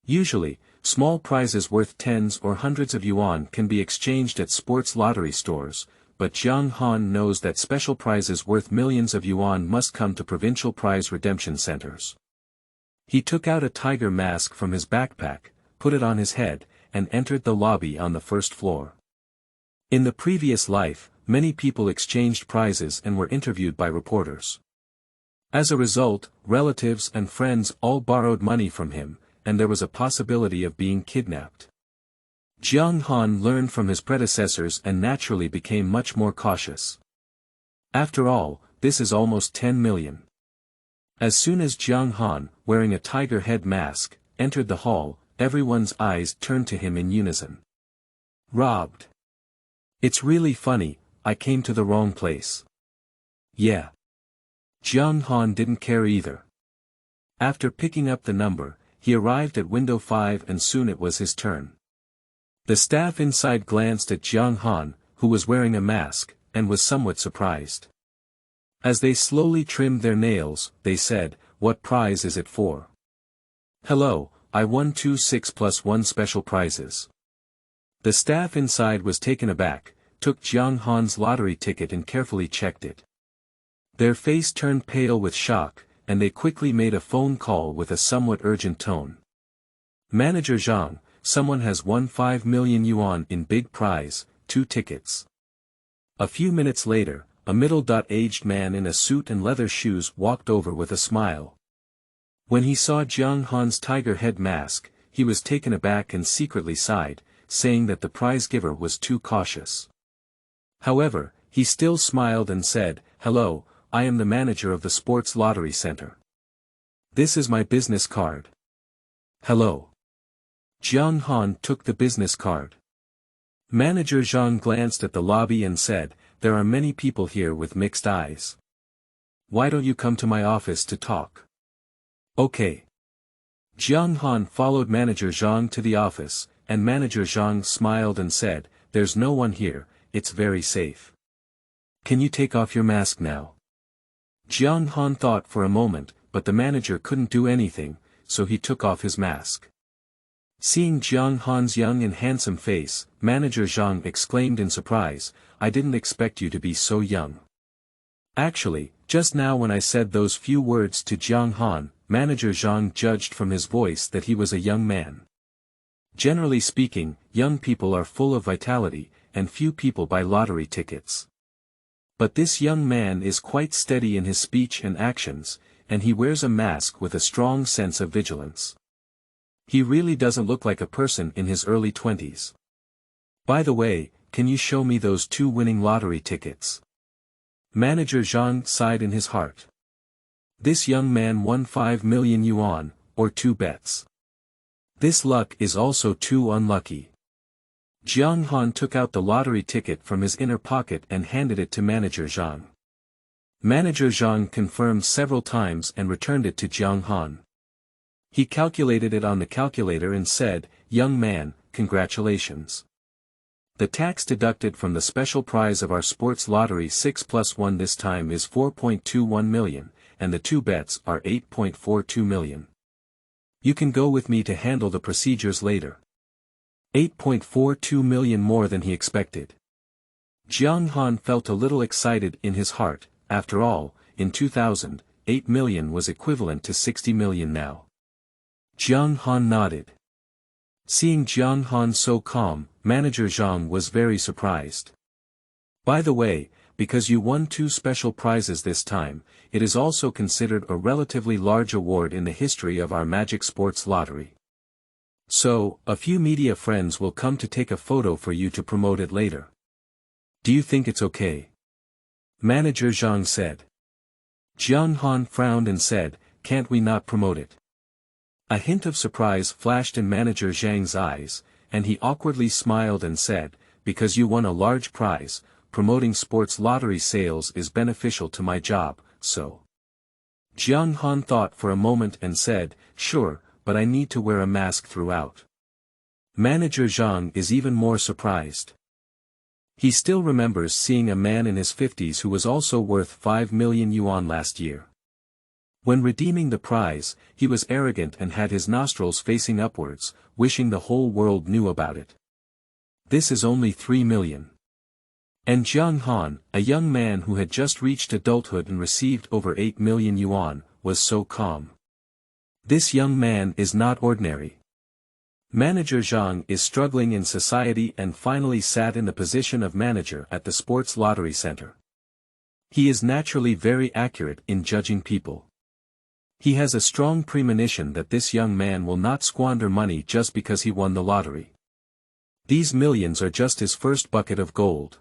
Usually, small prizes worth tens or hundreds of yuan can be exchanged at sports lottery stores, but Jiang Han knows that special prizes worth millions of yuan must come to provincial prize redemption centers. He took out a tiger mask from his backpack, put it on his head, and entered the lobby on the first floor. In the previous life, many people exchanged prizes and were interviewed by reporters. As a result, relatives and friends all borrowed money from him, and there was a possibility of being kidnapped. Jiang Han learned from his predecessors and naturally became much more cautious. After all, this is almost 10 million. As soon as Jiang Han, wearing a tiger head mask, entered the hall, everyone's eyes turned to him in unison. Robbed. It's really funny, I came to the wrong place. Yeah. Jiang Han didn't care either. After picking up the number, he arrived at window 5 and soon it was his turn. The staff inside glanced at Jiang Han, who was wearing a mask, and was somewhat surprised. As they slowly trimmed their nails, they said, "What prize is it for?" "Hello, I won 2 6+1 special prizes." The staff inside was taken aback, took Jiang Han's lottery ticket and carefully checked it. Their face turned pale with shock, and they quickly made a phone call with a somewhat urgent tone. "Manager Jiang, someone has won 5 million yuan in big prize, 2 tickets." A few minutes later, a middle-aged man in a suit and leather shoes walked over with a smile. When he saw Jiang Han's tiger head mask, he was taken aback and secretly sighed, saying that the prize giver was too cautious. However, he still smiled and said, "Hello, I am the manager of the sports lottery center. This is my business card." "Hello." Jiang Han took the business card. Manager Zhang glanced at the lobby and said, "There are many people here with mixed eyes. Why don't you come to my office to talk?" "Okay." Jiang Han followed Manager Zhang to the office, and Manager Zhang smiled and said, "There's no one here, it's very safe. Can you take off your mask now?" Jiang Han thought for a moment, but the manager couldn't do anything, so he took off his mask. Seeing Jiang Han's young and handsome face, Manager Zhang exclaimed in surprise, "I didn't expect you to be so young." Actually, just now when I said those few words to Jiang Han, Manager Zhang judged from his voice that he was a young man. Generally speaking, young people are full of vitality, and few people buy lottery tickets. But this young man is quite steady in his speech and actions, and he wears a mask with a strong sense of vigilance. He really doesn't look like a person in his early 20s. "By the way, can you show me those 2 winning lottery tickets?" Manager Zhang sighed in his heart. This young man won 5 million yuan, or 2 bets. This luck is also too unlucky. Jiang Han took out the lottery ticket from his inner pocket and handed it to Manager Zhang. Manager Zhang confirmed several times and returned it to Jiang Han. He calculated it on the calculator and said, "Young man, congratulations. The tax deducted from the special prize of our sports lottery 6+1 this time is 4.21 million, and the 2 bets are 8.42 million. You can go with me to handle the procedures later." 8.42 million more than he expected. Jiang Han felt a little excited in his heart. After all, in 2000, 8 million was equivalent to 60 million now. Jiang Han nodded. Seeing Jiang Han so calm, Manager Zhang was very surprised. "By the way, because you won 2 special prizes this time, it is also considered a relatively large award in the history of our Magic Sports Lottery. So, a few media friends will come to take a photo for you to promote it later. Do you think it's okay?" Manager Zhang said. Jiang Han frowned and said, "Can't we not promote it?" A hint of surprise flashed in Manager Zhang's eyes, and he awkwardly smiled and said, "Because you won a large prize, promoting sports lottery sales is beneficial to my job, so." Jiang Han thought for a moment and said, "Sure, but I need to wear a mask throughout." Manager Zhang is even more surprised. He still remembers seeing a man in his 50s who was also worth 5 million yuan last year. When redeeming the prize, he was arrogant and had his nostrils facing upwards, wishing the whole world knew about it. This is only 3 million. And Jiang Han, a young man who had just reached adulthood and received over 8 million yuan, was so calm. This young man is not ordinary. Manager Jiang is struggling in society and finally sat in the position of manager at the sports lottery center. He is naturally very accurate in judging people. He has a strong premonition that this young man will not squander money just because he won the lottery. These millions are just his first bucket of gold.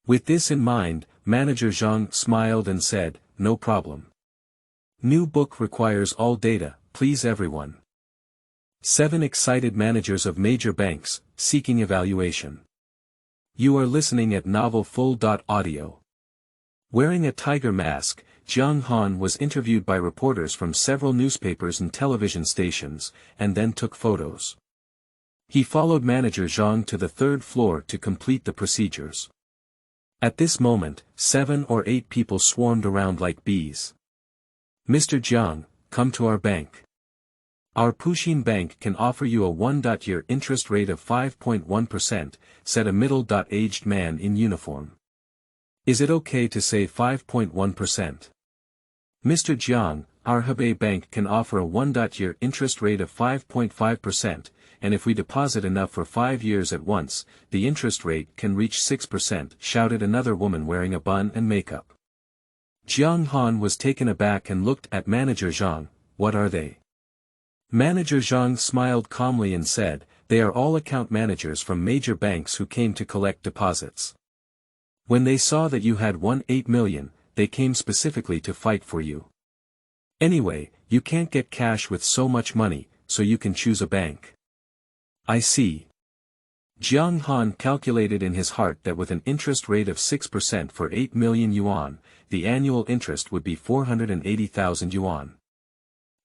With this in mind, Manager Jiang smiled and said, "No problem. New book requires all data, please everyone." 7 excited managers of major banks, seeking evaluation. You are listening at Novel Full.audio. Wearing a tiger mask, Jiang Han was interviewed by reporters from several newspapers and television stations, and then took photos. He followed Manager Jiang to the 3rd floor to complete the procedures. At this moment, 7 or 8 people swarmed around like bees. "Mr. Jiang, come to our bank. Our Puxin Bank can offer you a 1-year interest rate of 5.1%, said a middle-aged man in uniform. Is it okay to say 5.1%? Mr. Jiang, our Hebei Bank can offer a 1-year interest rate of 5.5%, and if we deposit enough for 5 years at once, the interest rate can reach 6%, shouted another woman wearing a bun and makeup. Jiang Han was taken aback and looked at Manager Jiang. "What are they?" Manager Jiang smiled calmly and said, "They are all account managers from major banks who came to collect deposits. When they saw that you had won 8 million, they came specifically to fight for you. Anyway, you can't get cash with so much money, so you can choose a bank." "I see." Jiang Han calculated in his heart that with an interest rate of 6% for 8 million yuan, the annual interest would be 480,000 yuan.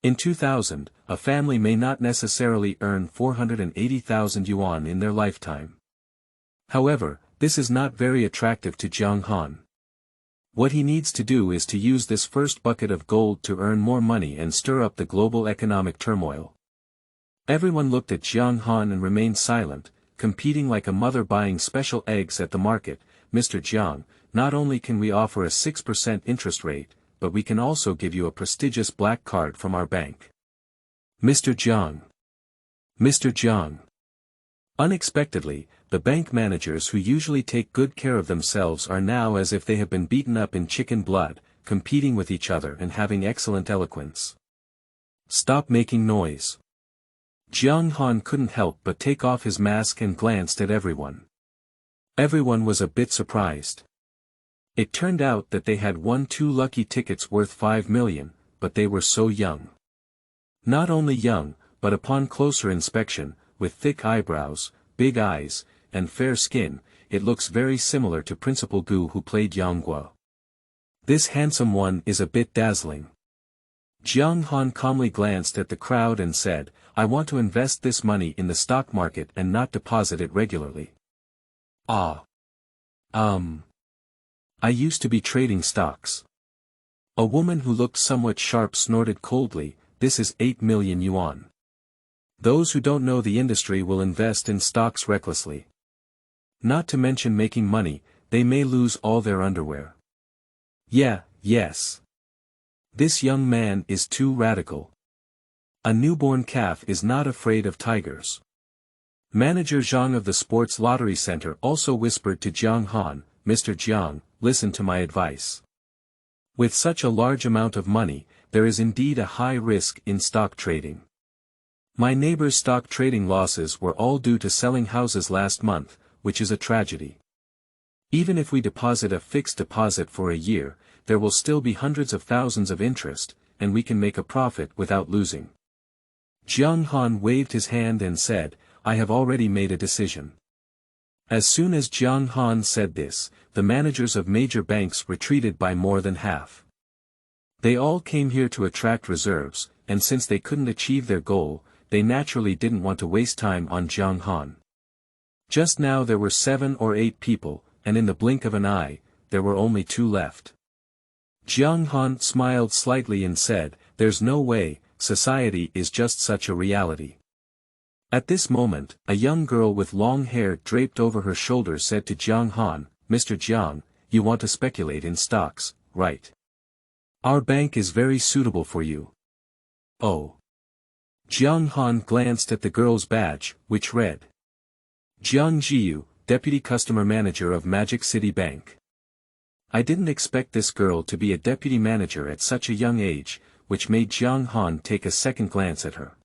In 2000, a family may not necessarily earn 480,000 yuan in their lifetime. However, this is not very attractive to Jiang Han. What he needs to do is to use this first bucket of gold to earn more money and stir up the global economic turmoil. Everyone looked at Jiang Han and remained silent, competing like a mother buying special eggs at the market. "Mr. Jiang, not only can we offer a 6% interest rate, but we can also give you a prestigious black card from our bank." "Mr. Jiang. Mr. Jiang." Unexpectedly, the bank managers who usually take good care of themselves are now as if they have been beaten up in chicken blood, competing with each other and having excellent eloquence. "Stop making noise." Jiang Han couldn't help but take off his mask and glanced at everyone. Everyone was a bit surprised. It turned out that they had won 2 lucky tickets worth 5 million, but they were so young. Not only young, but upon closer inspection, with thick eyebrows, big eyes, and fair skin, it looks very similar to Principal Gu who played Yang Guo. This handsome one is a bit dazzling. Jiang Han calmly glanced at the crowd and said, "I want to invest this money in the stock market and not deposit it regularly." I used to be trading stocks." A woman who looked somewhat sharp snorted coldly, "This is 8 million yuan. Those who don't know the industry will invest in stocks recklessly. Not to mention making money, they may lose all their underwear." Yes. This young man is too radical. A newborn calf is not afraid of tigers. Manager Jiang of the Sports Lottery Center also whispered to Jiang Han, "Mr. Jiang, listen to my advice. With such a large amount of money, there is indeed a high risk in stock trading. My neighbor's stock trading losses were all due to selling houses last month, which is a tragedy. Even if we deposit a fixed deposit for a year, there will still be hundreds of thousands of interest, and we can make a profit without losing." Jiang Han waved his hand and said, "I have already made a decision." As soon as Jiang Han said this, the managers of major banks retreated by more than half. They all came here to attract reserves, and since they couldn't achieve their goal, they naturally didn't want to waste time on Jiang Han. Just now there were 7 or 8 people, and in the blink of an eye, there were only 2 left. Jiang Han smiled slightly and said, "There's no way, society is just such a reality." At this moment, a young girl with long hair draped over her shoulders said to Jiang Han, Mr. Jiang, you want to speculate in stocks, right? Our bank is very suitable for you. Oh. Jiang Han glanced at the girl's badge, which read. Jiang Zhiyu, Deputy Customer Manager of Magic City Bank. I didn't expect this girl to be a deputy manager at such a young age, which made Jiang Han take a second glance at her.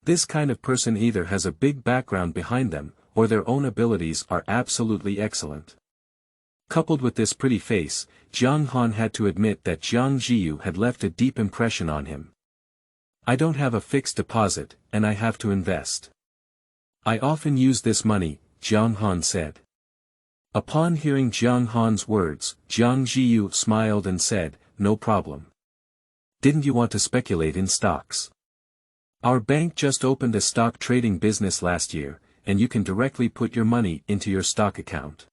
This kind of person either has a big background behind them, or their own abilities are absolutely excellent. Coupled with this pretty face, Jiang Han had to admit that Jiang Zhiyu had left a deep impression on him. I don't have a fixed deposit, and I have to invest. I often use this money, Jiang Han said. Upon hearing Jiang Han's words, Jiang Zhiyu smiled and said, no problem. Didn't you want to speculate in stocks? Our bank just opened a stock trading business last year, and you can directly put your money into your stock account.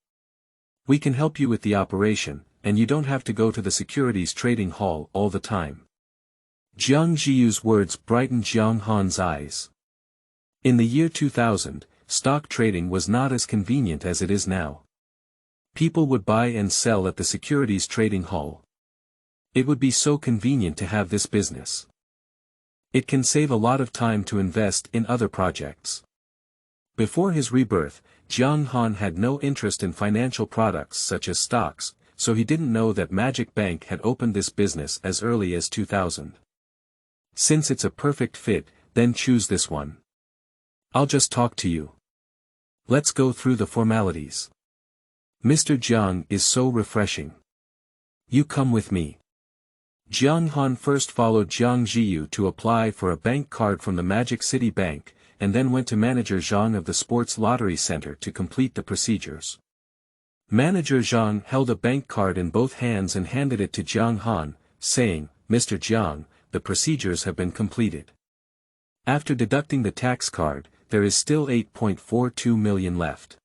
We can help you with the operation, and you don't have to go to the securities trading hall all the time. Jiang Zhiyu's words brightened Jiang Han's eyes. In the year 2000, stock trading was not as convenient as it is now. People would buy and sell at the securities trading hall. It would be so convenient to have this business. It can save a lot of time to invest in other projects. Before his rebirth, Jiang Han had no interest in financial products such as stocks, so he didn't know that Magic Bank had opened this business as early as 2000. Since it's a perfect fit, then choose this one. I'll just talk to you. Let's go through the formalities. Mr. Jiang is so refreshing. You come with me. Jiang Han first followed Jiang Zhiyu to apply for a bank card from the Magic City Bank, and then went to Manager Jiang of the Sports Lottery Center to complete the procedures. Manager Jiang held a bank card in both hands and handed it to Jiang Han, saying, Mr. Jiang, the procedures have been completed. After deducting the tax card, there is still 8.42 million left.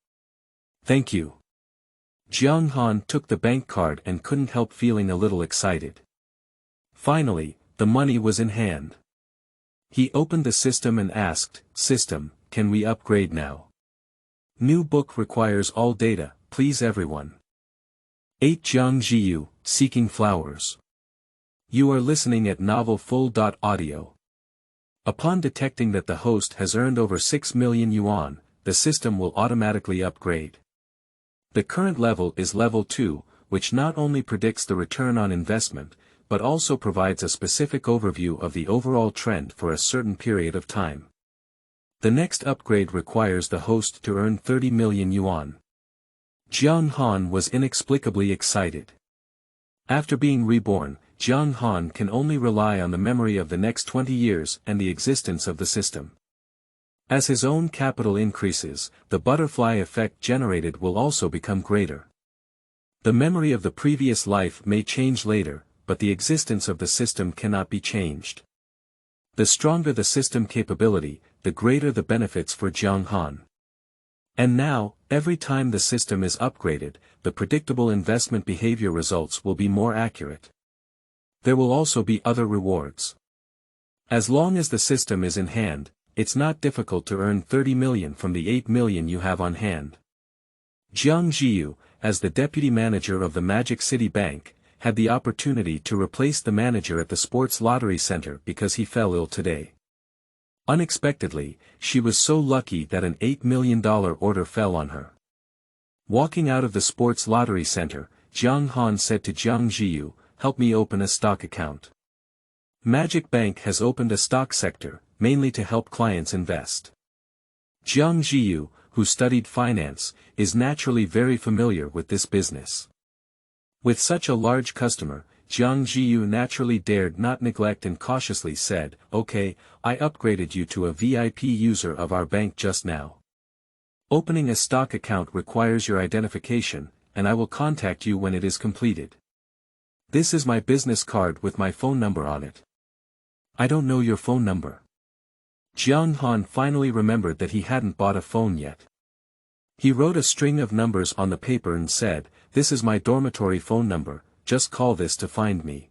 Thank you. Jiang Han took the bank card and couldn't help feeling a little excited. Finally, the money was in hand. He opened the system and asked, System, can we upgrade now? New book requires all data, please everyone. 8 Jiang Zhiyu, Seeking Flowers. You are listening at novelfull.audio. Upon detecting that the host has earned over 6 million yuan, the system will automatically upgrade. The current level is level 2, which not only predicts the return on investment, but also provides a specific overview of the overall trend for a certain period of time. The next upgrade requires the host to earn 30 million yuan. Jiang Han was inexplicably excited. After being reborn, Jiang Han can only rely on the memory of the next 20 years and the existence of the system. As his own capital increases, the butterfly effect generated will also become greater. The memory of the previous life may change later, but the existence of the system cannot be changed. The stronger the system capability, the greater the benefits for Jiang Han. And now, every time the system is upgraded, the predictable investment behavior results will be more accurate. There will also be other rewards. As long as the system is in hand, it's not difficult to earn 30 million from the 8 million you have on hand. Jiang Zhiyu, as the deputy manager of the Magic City Bank, had the opportunity to replace the manager at the Sports Lottery Center because he fell ill today. Unexpectedly, she was so lucky that an $8 million order fell on her. Walking out of the Sports Lottery Center, Jiang Han said to Jiang Zhiyu, help me open a stock account. Magic Bank has opened a stock sector, mainly to help clients invest. Jiang Zhiyu, who studied finance, is naturally very familiar with this business. With such a large customer, Jiang Zhiyu naturally dared not neglect and cautiously said, okay, I upgraded you to a VIP user of our bank just now. Opening a stock account requires your identification, and I will contact you when it is completed. This is my business card with my phone number on it. I don't know your phone number. Jiang Han finally remembered that he hadn't bought a phone yet. He wrote a string of numbers on the paper and said, this is my dormitory phone number, just call this to find me.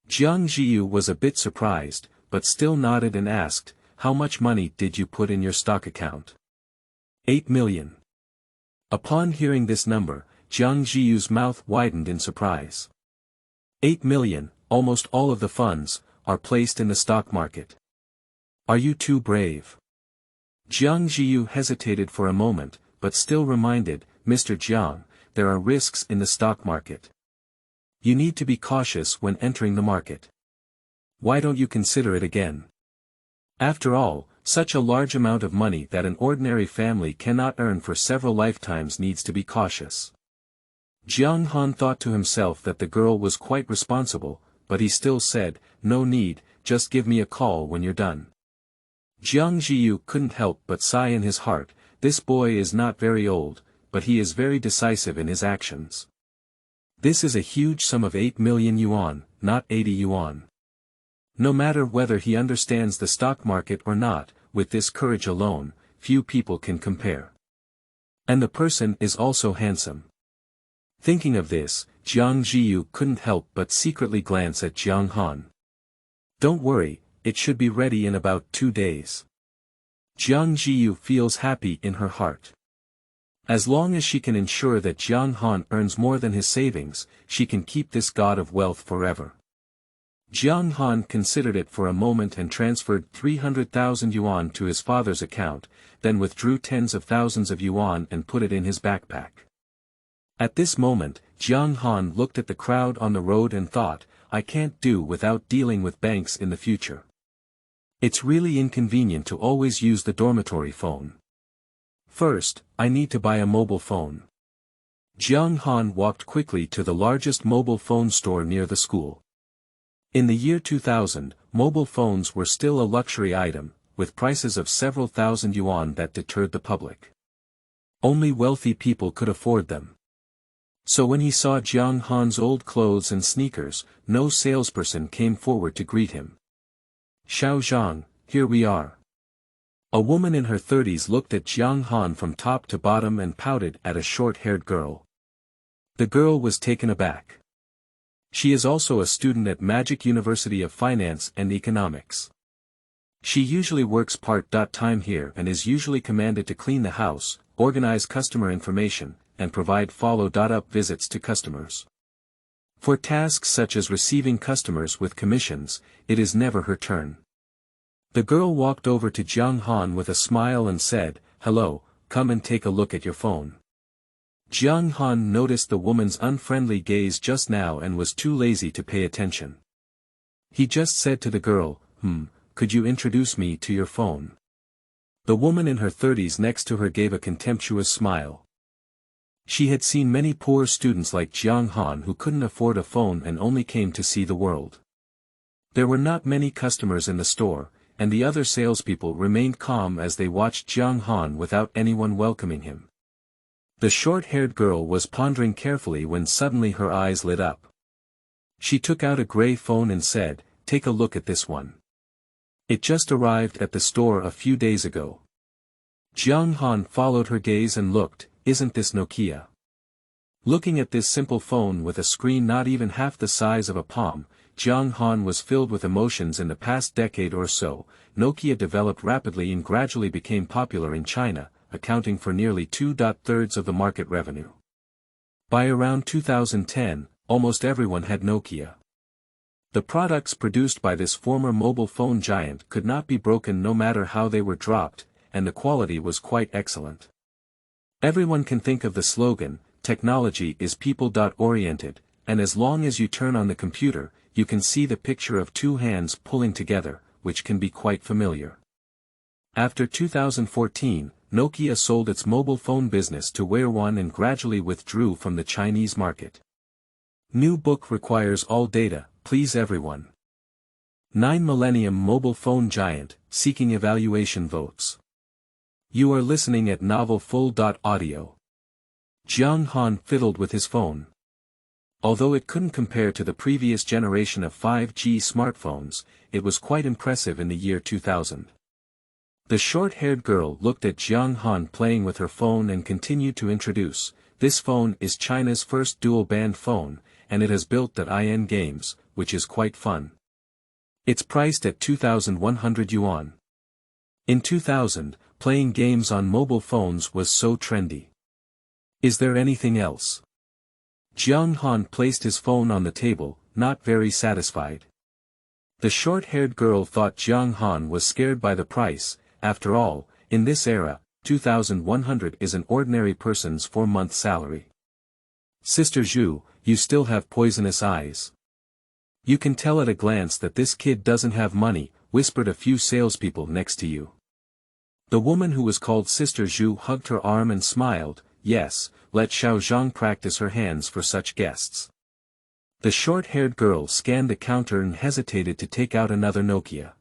Jiang Zhiyu was a bit surprised, but still nodded and asked, how much money did you put in your stock account? 8 million. Upon hearing this number, Jiang Zhiyu's mouth widened in surprise. 8 million, almost all of the funds, are placed in the stock market. Are you too brave? Jiang Zhiyu hesitated for a moment, but still reminded, Mr. Jiang, there are risks in the stock market. You need to be cautious when entering the market. Why don't you consider it again? After all, such a large amount of money that an ordinary family cannot earn for several lifetimes needs to be cautious. Jiang Han thought to himself that the girl was quite responsible, but he still said, no need, just give me a call when you're done. Jiang Zhiyu couldn't help but sigh in his heart, this boy is not very old, but he is very decisive in his actions. This is a huge sum of 8 million yuan, not 80 yuan. No matter whether he understands the stock market or not, with this courage alone, few people can compare. And the person is also handsome. Thinking of this, Jiang Zhiyu couldn't help but secretly glance at Jiang Han. Don't worry, it should be ready in about 2 days. Jiang Zhiyu feels happy in her heart. As long as she can ensure that Jiang Han earns more than his savings, she can keep this god of wealth forever. Jiang Han considered it for a moment and transferred 300,000 yuan to his father's account, then withdrew tens of thousands of yuan and put it in his backpack. At this moment, Jiang Han looked at the crowd on the road and thought, I can't do without dealing with banks in the future. It's really inconvenient to always use the dormitory phone. First, I need to buy a mobile phone. Jiang Han walked quickly to the largest mobile phone store near the school. In the year 2000, mobile phones were still a luxury item, with prices of several thousand yuan that deterred the public. Only wealthy people could afford them. So when he saw Jiang Han's old clothes and sneakers, no salesperson came forward to greet him. Xiao Zhang, here we are. A woman in her 30s looked at Jiang Han from top to bottom and pouted at a short-haired girl. The girl was taken aback. She is also a student at Magic University of Finance and Economics. She usually works part-time here and is usually commanded to clean the house, organize customer information, and provide follow-up visits to customers. For tasks such as receiving customers with commissions, it is never her turn. The girl walked over to Jiang Han with a smile and said, hello, come and take a look at your phone. Jiang Han noticed the woman's unfriendly gaze just now and was too lazy to pay attention. He just said to the girl, could you introduce me to your phone? The woman in her 30s next to her gave a contemptuous smile. She had seen many poor students like Jiang Han who couldn't afford a phone and only came to see the world. There were not many customers in the store, and the other salespeople remained calm as they watched Jiang Han without anyone welcoming him. The short-haired girl was pondering carefully when suddenly her eyes lit up. She took out a gray phone and said, take a look at this one. It just arrived at the store a few days ago. Jiang Han followed her gaze and looked, isn't this Nokia? Looking at this simple phone with a screen not even half the size of a palm, Jiang Han was filled with emotions. In the past decade or so, Nokia developed rapidly and gradually became popular in China, accounting for nearly 2/3 of the market revenue. By around 2010, almost everyone had Nokia. The products produced by this former mobile phone giant could not be broken no matter how they were dropped, and the quality was quite excellent. Everyone can think of the slogan, technology is people-oriented, and as long as you turn on the computer, you can see the picture of two hands pulling together, which can be quite familiar. After 2014, Nokia sold its mobile phone business to Weiwan and gradually withdrew from the Chinese market. New book requires all data, please everyone. 9 Millennium mobile phone giant, seeking evaluation votes. You are listening at novel full.audio. Jiang Han fiddled with his phone. Although it couldn't compare to the previous generation of 5G smartphones, it was quite impressive in the year 2000. The short-haired girl looked at Jiang Han playing with her phone and continued to introduce, this phone is China's first dual-band phone, and it has built.in games, which is quite fun. It's priced at 2,100 yuan. In 2000, playing games on mobile phones was so trendy. Is there anything else? Jiang Han placed his phone on the table, not very satisfied. The short-haired girl thought Jiang Han was scared by the price. After all, in this era, 2,100 is an ordinary person's 4-month salary. Sister Zhu, you still have poisonous eyes. You can tell at a glance that this kid doesn't have money, whispered a few salespeople next to you. The woman who was called Sister Zhu hugged her arm and smiled. Yes, let Xiao Zhang practice her hands for such guests. The short-haired girl scanned the counter and hesitated to take out another Nokia.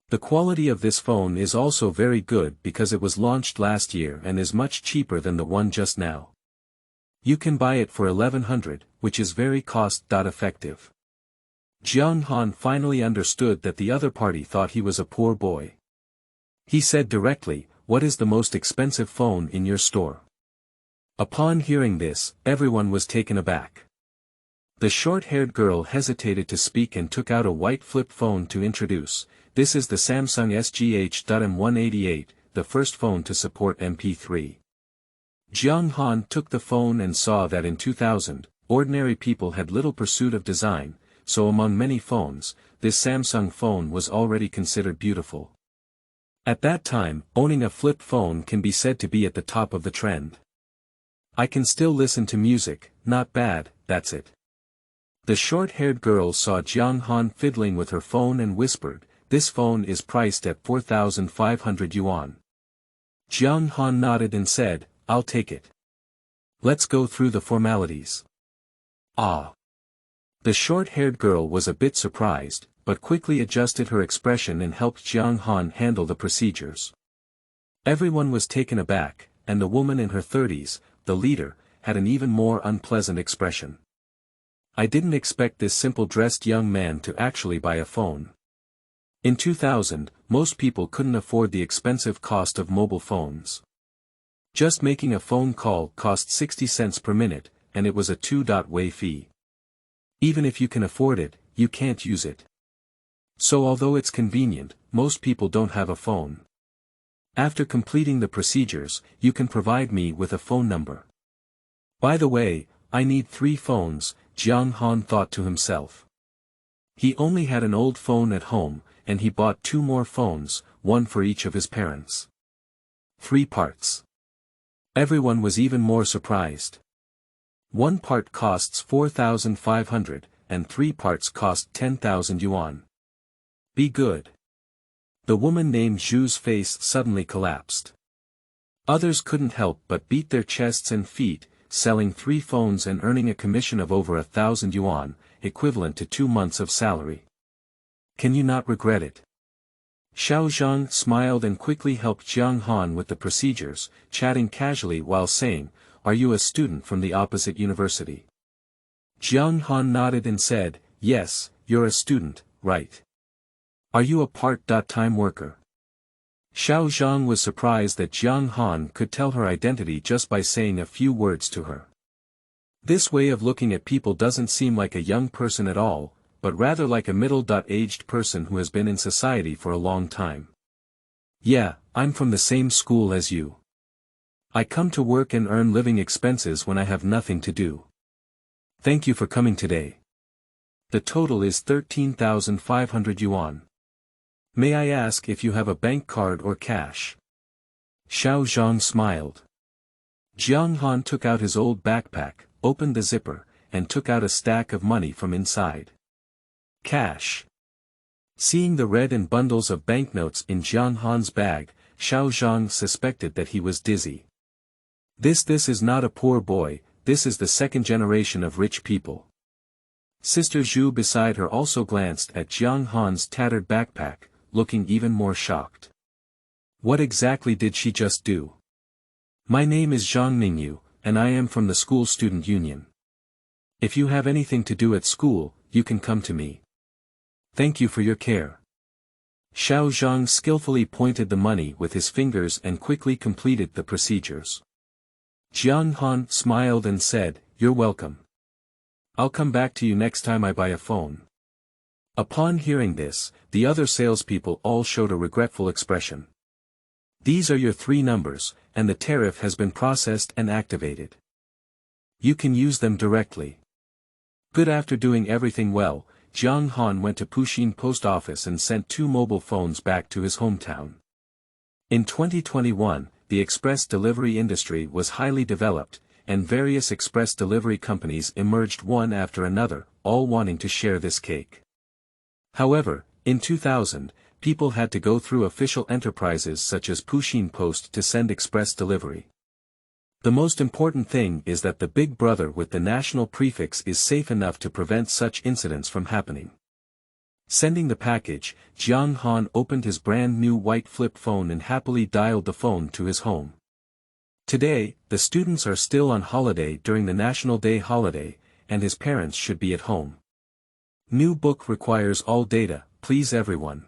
The quality of this phone is also very good because it was launched last year and is much cheaper than the one just now. You can buy it for 1,100, which is very cost-effective. Jiang Han finally understood that the other party thought he was a poor boy. He said directly, "What is the most expensive phone in your store?" Upon hearing this, everyone was taken aback. The short-haired girl hesitated to speak and took out a white flip phone to introduce. This is the Samsung SGH.M188, the first phone to support MP3. Jiang Han took the phone and saw that in 2000, ordinary people had little pursuit of design, so among many phones, this Samsung phone was already considered beautiful. At that time, owning a flip phone can be said to be at the top of the trend. I can still listen to music, not bad, that's it. The short-haired girl saw Jiang Han fiddling with her phone and whispered, "This phone is priced at 4,500 yuan. Jiang Han nodded and said, "I'll take it. Let's go through the formalities." Ah. The short-haired girl was a bit surprised, but quickly adjusted her expression and helped Jiang Han handle the procedures. Everyone was taken aback, and the woman in her 30s, the leader, had an even more unpleasant expression. I didn't expect this simple-dressed young man to actually buy a phone. In 2000, most people couldn't afford the expensive cost of mobile phones. Just making a phone call cost 60 cents per minute, and it was a 2-way fee. Even if you can afford it, you can't use it. So although it's convenient, most people don't have a phone. After completing the procedures, you can provide me with a phone number. By the way, I need 3 phones, Jiang Han thought to himself. He only had an old phone at home, and he bought 2 more phones, one for each of his parents. 3 parts. Everyone was even more surprised. 1 part costs 4,500, and 3 parts cost 10,000 yuan. Be good. The woman named Zhu's face suddenly collapsed. Others couldn't help but beat their chests and feet, selling 3 phones and earning a commission of over 1,000 yuan, equivalent to 2 months of salary. Can you not regret it? Xiao Zhang smiled and quickly helped Jiang Han with the procedures, chatting casually while saying, "Are you a student from the opposite university?" Jiang Han nodded and said, "Yes, you're a student, right? Are you a part-time worker?" Xiao Zhang was surprised that Jiang Han could tell her identity just by saying a few words to her. This way of looking at people doesn't seem like a young person at all, but rather like a middle-aged person who has been in society for a long time. "Yeah, I'm from the same school as you. I come to work and earn living expenses when I have nothing to do. Thank you for coming today. The total is 13,500 yuan. May I ask if you have a bank card or cash?" Xiao Zhang smiled. Jiang Han took out his old backpack, opened the zipper, and took out a stack of money from inside. Cash. Seeing the red and bundles of banknotes in Jiang Han's bag, Xiao Zhang suspected that he was dizzy. This is not a poor boy, this is the second generation of rich people. Sister Zhu beside her also glanced at Jiang Han's tattered backpack, looking even more shocked. What exactly did she just do? "My name is Zhang Ningyu, and I am from the school student union. If you have anything to do at school, you can come to me. Thank you for your care." Xiao Zhang skillfully pointed the money with his fingers and quickly completed the procedures. Jiang Han smiled and said, "You're welcome. I'll come back to you next time I buy a phone." Upon hearing this, the other salespeople all showed a regretful expression. "These are your 3 numbers, and the tariff has been processed and activated." You can use them directly. Good. After doing everything well, Jiang Han went to Puxin post office and sent 2 mobile phones back to his hometown. In 2021, the express delivery industry was highly developed, and various express delivery companies emerged one after another, all wanting to share this cake. However, in 2000, people had to go through official enterprises such as Puxin Post to send express delivery. The most important thing is that the big brother with the national prefix is safe enough to prevent such incidents from happening. Sending the package, Jiang Han opened his brand new white flip phone and happily dialed the phone to his home. Today, the students are still on holiday during the National Day holiday, and his parents should be at home. New book requires all data, please everyone.